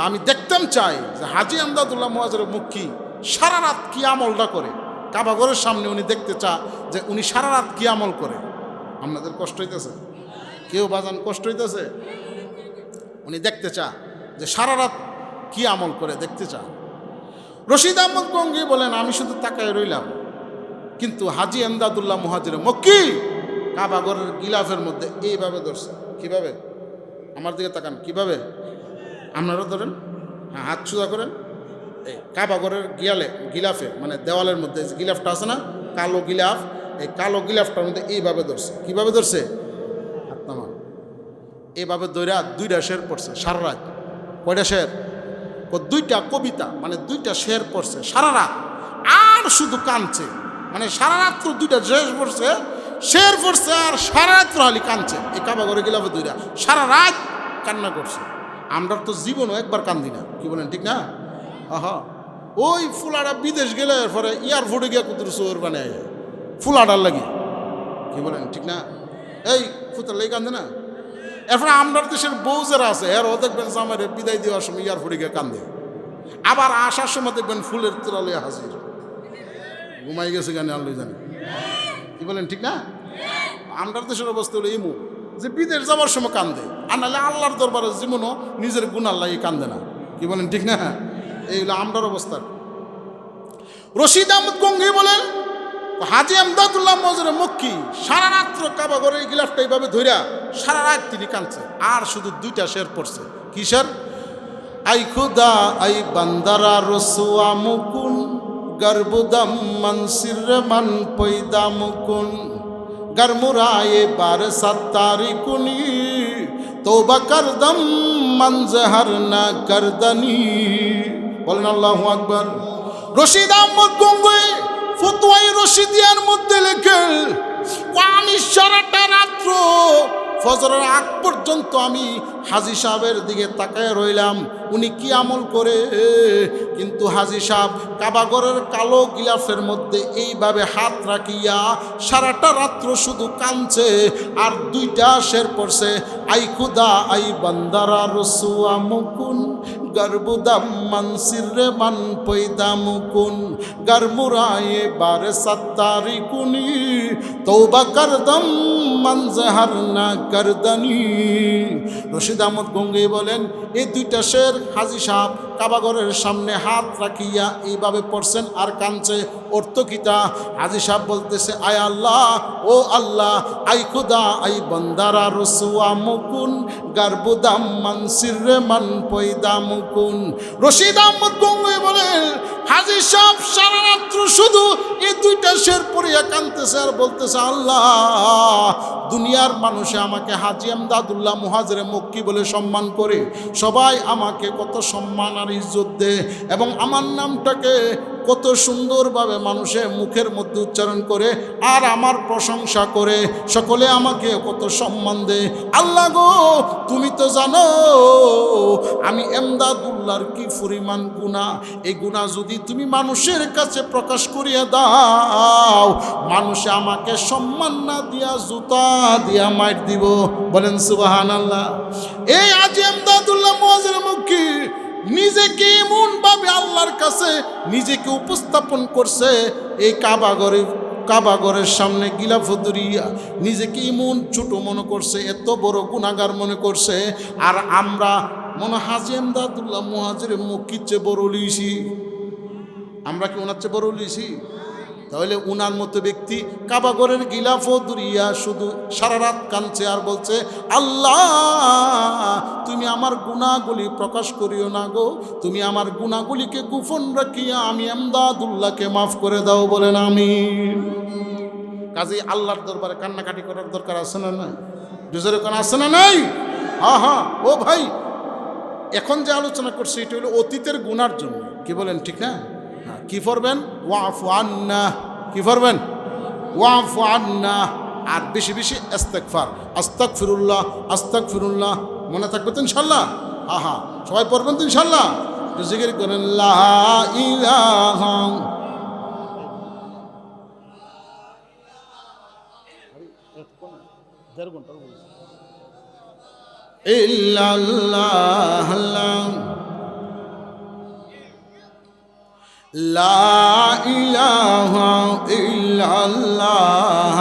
আমি দেখতাম চাই যে হাজী আমদাদুল্লাহ মুহাজির মক্কি সারা রাত কি আমলটা করে। কাবাগরের সামনে উনি দেখতে চা যে উনি সারা রাত কি আমল করে। আপনাদের কষ্ট হইতেছে? কেউ বাজান কষ্ট হইতেছে? উনি দেখতে চা যে সারা রাত কি আমল করে, দেখতে চা। রশিদ আহমদ গঙ্গোহী বলেন, আমি শুধু তাকায় রইলাম, কিন্তু হাজী আমদাদুল্লাহ মুহাজির মক্কি কাবাগরের গিলাফের মধ্যে এইভাবে ধরছে। কিভাবে? আমার দিকে তাকান, কিভাবে? আপনারা ধরেন, হ্যাঁ, হাত সোজা করেন। এই কাবাগরের গিলাফে, মানে দেওয়ালের মধ্যে যে গিলাফটা আছে না, কালো গিলাফ, এই কালো গিলাফটার মধ্যে এইভাবে ধরছে। কিভাবে ধরছে? হাত নামান। এইভাবে ধরে 2টা শের পড়ছে সারা রাত। কয়টা শের? 2টা কবিতা, মানে 2টা শের পড়ছে সারা রাত। আর শুধু কাঁদছে, মানে সারা রাত্র 2টা শের পড়ছে, শের পড়ছে আর সারা রাত্র হালি কাঁদছে। এই কাবাগরে গিলাফে 2টা সারা রাত কান্না করছে। আমরা তো জীবনও একবার কান্দি না। কি বলেন, ঠিক না? আহা, ওই ফুলাটা বিদেশ গেলে পরে এয়ারপোর্টে গিয়ে কুতুর চোর বানায় ফুলাটার লাগে। কি বলেন, ঠিক না? এই ফুতার লেগে কান্দে না। এরপরে আমরা দেশের বউ যারা আছে এরাও দেখবেন আমার বিদায় দেওয়ার সময় এয়ারপোর্টে গিয়ে কান্দে। আবার আসার সময় দেখবেন ফুলের তোরা লইয়া হাজির। ঘুমাই গেছে গানে আল্লাহ জানে। কি বলেন, ঠিক না? আমরা দেশের অবস্থা হলো এমন যে বিদেশ যাওয়ার সময় কান্দে, আর নাহলে আল্লাহর দরবারে জীবনও নিজের গুণ আল্লাহ কান্দে না। কি বলেন, ঠিক না? এই হলো আমরার অবস্থা। রশিদ আহমদ গঙ্গি বলেন হাজী এমদাদুল্লাহ মজরে মক্কি সারা রাত্র কাবা ঘরে এই গিলাফটা এইভাবে ধইরা সারা রাত তিনি কাঁদছে, আর শুধু দুইটা শের পড়ছে। কিসের? আই খুদা আই বান্দারা রসুয়া মুকুন গর্বুদাম মনসির মান পয়দা মুকুন গরমুরায়ে বার সত্তারি কুনি তওবা করদম মনজহর না করদনি। বলেন আল্লাহু আকবার। রশিদ আহমদ গঙ্গোই ফতোয়ায়ে রশিদিয়ার মধ্যে লেখেন আমি সারাটা রাত্র ফজরের আগ পর্যন্ত আমি হাজী সাহেবের দিকে তাকায় রইলাম উনি কি আমল করে, কিন্তু হাজী সাহেব কাবাগরের কালো গিলাফের মধ্যে এইভাবে হাত রাখিয়া সারাটা রাত্র শুধু কাঁদছে আর দুইটা শের পড়ছে আই খুদা আই বান্দারা রসুয়া মুকুন গর্বুদাম মনসিরে মান পয়দা মুকুন গরমুরায়ে বারে সত্তারি কুনি তওবা করদম মনজহর না করদনি। রশিদ আহমদ গঙ্গোই বলেন এই দুইটা শের হাজী সাহেব কাবাগরের সামনে হাত রাখিয়া এইভাবে পড়ছেন আর কাঁদছে। অর্থ কিতা? হাজী সাহেব বলতেছে আয় আল্লাহ, ও আল্লাহ, আই খুদা আই বান্দারা রসুয়া মুকুন গর্বুদাম মনসিরে মান পয়দা মুকুন। রশিদ আহমদ গঙ্গোই বলেন হাজী সাহেব সারা রাত্র শুধু এই দুইটা শের পড়িয়া কাঁদতেছে আর বলতেছে আল্লাহ, দুনিয়ার মানুষে আমাকে হাজী এমদাদুল্লাহ মুহাজিরে মক্কি বলে সম্মান করে, সবাই আমাকে কত সম্মান আর ইজ্জত দেয় এবং আমার নামটাকে কত সুন্দরভাবে মানুষের মুখের মধ্যে উচ্চারণ করে আর আমার প্রশংসা করে, সকলে আমাকে কত সম্মান দেয়। আল্লাহ গো, তুমি তো জানো আমি এমদাদুল্লাহর কি পরিমাণ গুনাহ, এই গুনাহ যদি তুমি মানুষের কাছে প্রকাশ করিয়া দাও, মানুষে আমাকে সম্মান না দিয়া জুতা দিয়া মাইর দিব। বলেন সুবহানাল্লাহ। এই হাজী এমদাদুল্লাহ মুহাজিরে মক্কি নিজেকে এমন ভাবে আল্লাহর কাছে নিজেকে উপস্থাপন করছে, এই কাবাগরের সামনে গিলাফ ধরিয়া নিজেকে এমন ছোট মনে করছে, এত বড় গুনাহগার মনে করছে। আর আমরা মনে হাজী এমদাদুল্লাহ মুহাজিরে মক্কির চেয়ে বড় লিছি, আমরা কি ওনার চেয়ে বড় লিছি? তাহলে উনার মতো ব্যক্তি কাবাগরের গিলাফ ধরিয়া শুধু সারা রাত কাঁদছে আর বলছে আল্লাহ, তুমি আমার গুনাহগুলি প্রকাশ করিও না গো, তুমি আমার গুনাহগুলিকে গোপন রাখিয়া আমি এমদাদুল্লাহকে মাফ করে দাও। বলেন আমিন। কাজেই আল্লাহর দরবারে কান্নাকাটি করার দরকার আছে না নাই? জোরে কোন আছে না নাই? হ্যাঁ হ্যাঁ। ও ভাই, এখন যে আলোচনা করছি এটা হলো অতীতের গুনার জন্য। কি বলেন? ঠিক না? কি পড়বেন? ওয়াফু আন্না। কি পড়বেন? ওয়াফু আন্না। আর বেশি বেশি ইস্তিগফার, আস্তাগফিরুল্লাহ, আস্তাগফিরুল্লাহ। মনে থাকবে তো ইনশাআল্লাহ? হ্যাঁ হ্যাঁ, সবাই পড়বেন তো ইনশাআল্লাহ? জিকির করেন লা ইলাহা ইল্লাল্লাহ লা ইলাহা ইল্লাল্লাহ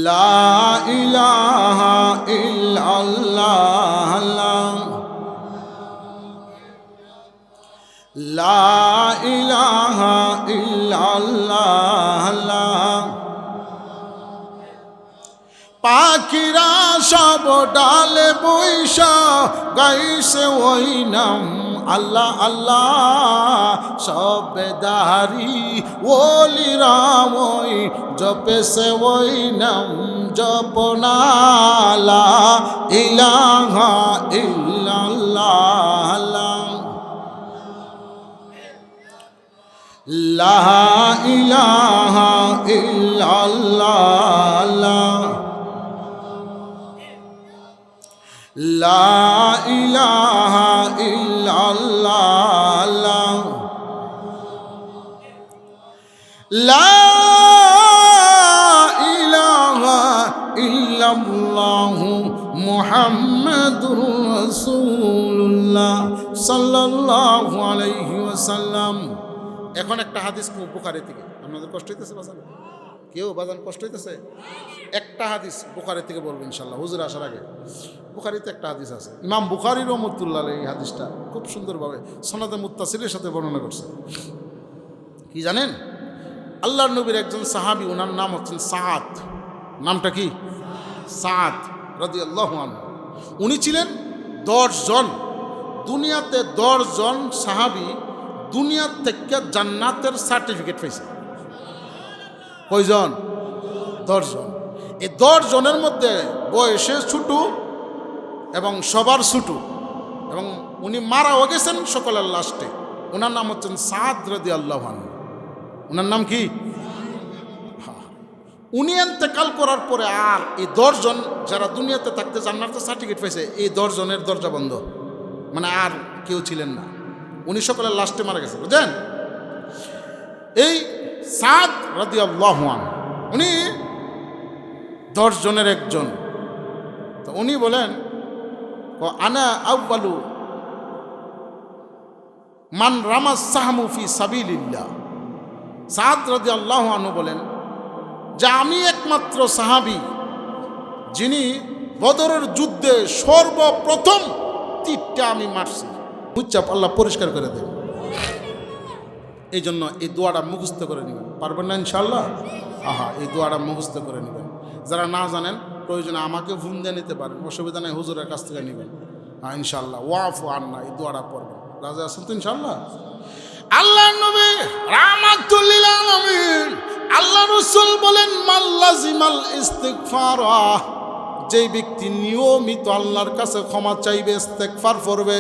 লা ইলাহা ইল্লাল্লাহ লা ইলাহা ইল্লাল্লাহ। পাখিরা সব ডালে বৈশা গাইছে ওই নাম আল্লাহ আল্লাহ, সব বেদারি ওলিরা ওই জপেছে ওই নাম জপনা লা ইলাহা ইল্লাল্লাহ লা ইলাহা ইল্লাল্লাহ লা ইলাহা ইল্লাল্লাহ লা ইলাহা ইল্লাল্লাহ মুহাম্মাদুর রাসূলুল্লাহ সাল্লাল্লাহু আলাইহি ওয়াসাল্লাম। এখন একটা হাদিস বুখারী থেকে, আপনাদের কষ্ট হইতেছে বাজান? কেউ বাজান কষ্ট হইতেছে? একটা হাদিস বুখারী থেকে বলবো ইনশাআল্লাহ হুজুর আসার আগে। বুখারীতে একটা হাদিস আছে, ইমাম বুখারী রহমতুল্লাহ আলাইহি এই হাদিসটা খুব সুন্দরভাবে সনদে মুত্তাসিলের সাথে বর্ণনা করছে। কি জানেন, আল্লাহর নবীর একজন সাহাবী, ওনার নাম হচ্ছেন সাআদ। নামটা কি? সাআদ রাদিয়াল্লাহু আনহু। উনি ছিলেন 10 জন, দুনিয়াতে 10 জন সাহাবী দুনিয়ার থেকে জান্নাতের সার্টিফিকেট পেয়েছে। কয়জন? 10 জন। এই 10 জনের মধ্যে বয়সে ছোট এবং সবার ছোট, এবং উনি মারাও গেছেন সকলের লাস্টে। ওনার নাম হচ্ছেন সাআদ রাদিয়াল্লাহু আনহু। ওনার নাম কি? উনি ইন্তেকাল করার পরে আর এই 10 জন যারা দুনিয়াতে থাকতে জান্নাতের সার্টিফিকেট পেয়েছে, এই 10 জনের দরজা বন্ধ, মানে আর কেউ ছিলেন না। উনি সকলের লাস্টে মারা গেছে, বুঝলেন? এই সাআদ রাদিয়াল্লাহু আনহু উনি 10 জনের একজন। তো উনি বলেন, আনা আউয়ালু মান রামা সাহমু ফি সাবিলিল্লাহ। সাআদ রাদিয়াল্লাহু আনহু বলেন যে আমি একমাত্র সাহাবী যিনি বদরের যুদ্ধে সর্বপ্রথম তীরটা আমি মারছি। উচ্চাপ আল্লাহ পরিষ্কার করে দেন। এই জন্য এই দোয়াটা মুখস্থ করে নেবেন, পারবেন না ইনশাআল্লাহ? এই দোয়াটা মুখস্থ করে নেবেন। যারা না জানেন প্রয়োজনে আমাকে ফোন দিয়ে নিতে পারেন, অসুবিধা নেই, হুজুরের কাছ থেকে নেবেন। ইনশাআল্লাহ ওয়াফু আন্না এই দোয়াটা পড়বেন। রাজা আছেন তো ইনশাআল্লাহ? আল্লাহ নবী রাহমাতুল লিল আলামিন, আল্লাহ রাসূল বলেন মাল্লাজিমাল ইস্তিগফার, যেই ব্যক্তি নিয়মিত আল্লাহর কাছে ক্ষমা চাইবে, ইস্তিগফার পড়বে,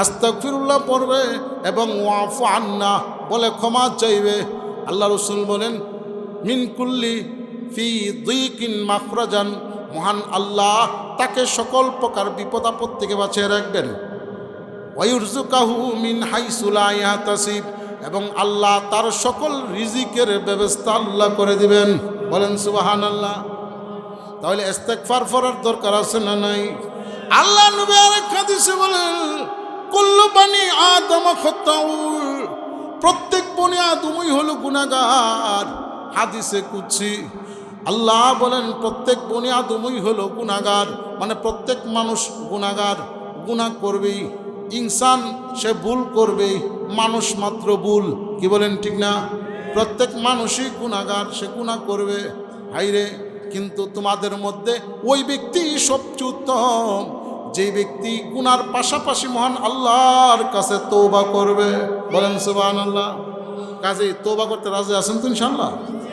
আস্তাগফিরুল্লাহ পড়বে এবং ওয়াফু আন্না বলে ক্ষমা চাইবে, আল্লাহ রাসূল বলেন মিন কুল্লি ফি যিকিন মাখরাজান, মহান আল্লাহ তাকে সকল প্রকার বিপদ আপদ থেকে বাঁচিয়ে রাখবেন। ওয়ায়ুরযুকাহু মিন হাইসু লা ইয়াহতাসিব, এবং আল্লাহ তার সকল রিজিকের ব্যবস্থা আল্লাহ করে দিবেন। বলেন সুবহানাল্লাহ। তাহলে ইস্তিগফার করার দরকার আছে না নাই? আল্লাহ নবী আরেক হাদিসে বলেন কুল্লু বানি আদম খাতাউল, প্রত্যেক বনি আদমই হলো গুনাহগার। হাদিসে কুদসি আল্লাহ বলেন প্রত্যেক বনি আদমই হলো গুনাহগার, মানে প্রত্যেক মানুষ গুনাহগার, গুনাহ করবেই। ইনসান সে ভুল করবেই, মানুষ মাত্র ভুল। কি বলেন ঠিক না? প্রত্যেক মানুষই গুনাহগার, সে গুনাহ করবে। হাইরে, কিন্তু তোমাদের মধ্যে ওই ব্যক্তি সবচেয়ে উত্তম যে ব্যক্তি গুনার পাশাপাশি মহান আল্লাহর কাছে তওবা করবে। বলেন সুবহানাল্লাহ। কাজে তওবা করতে রাজি আছেন তো ইনশাআল্লাহ?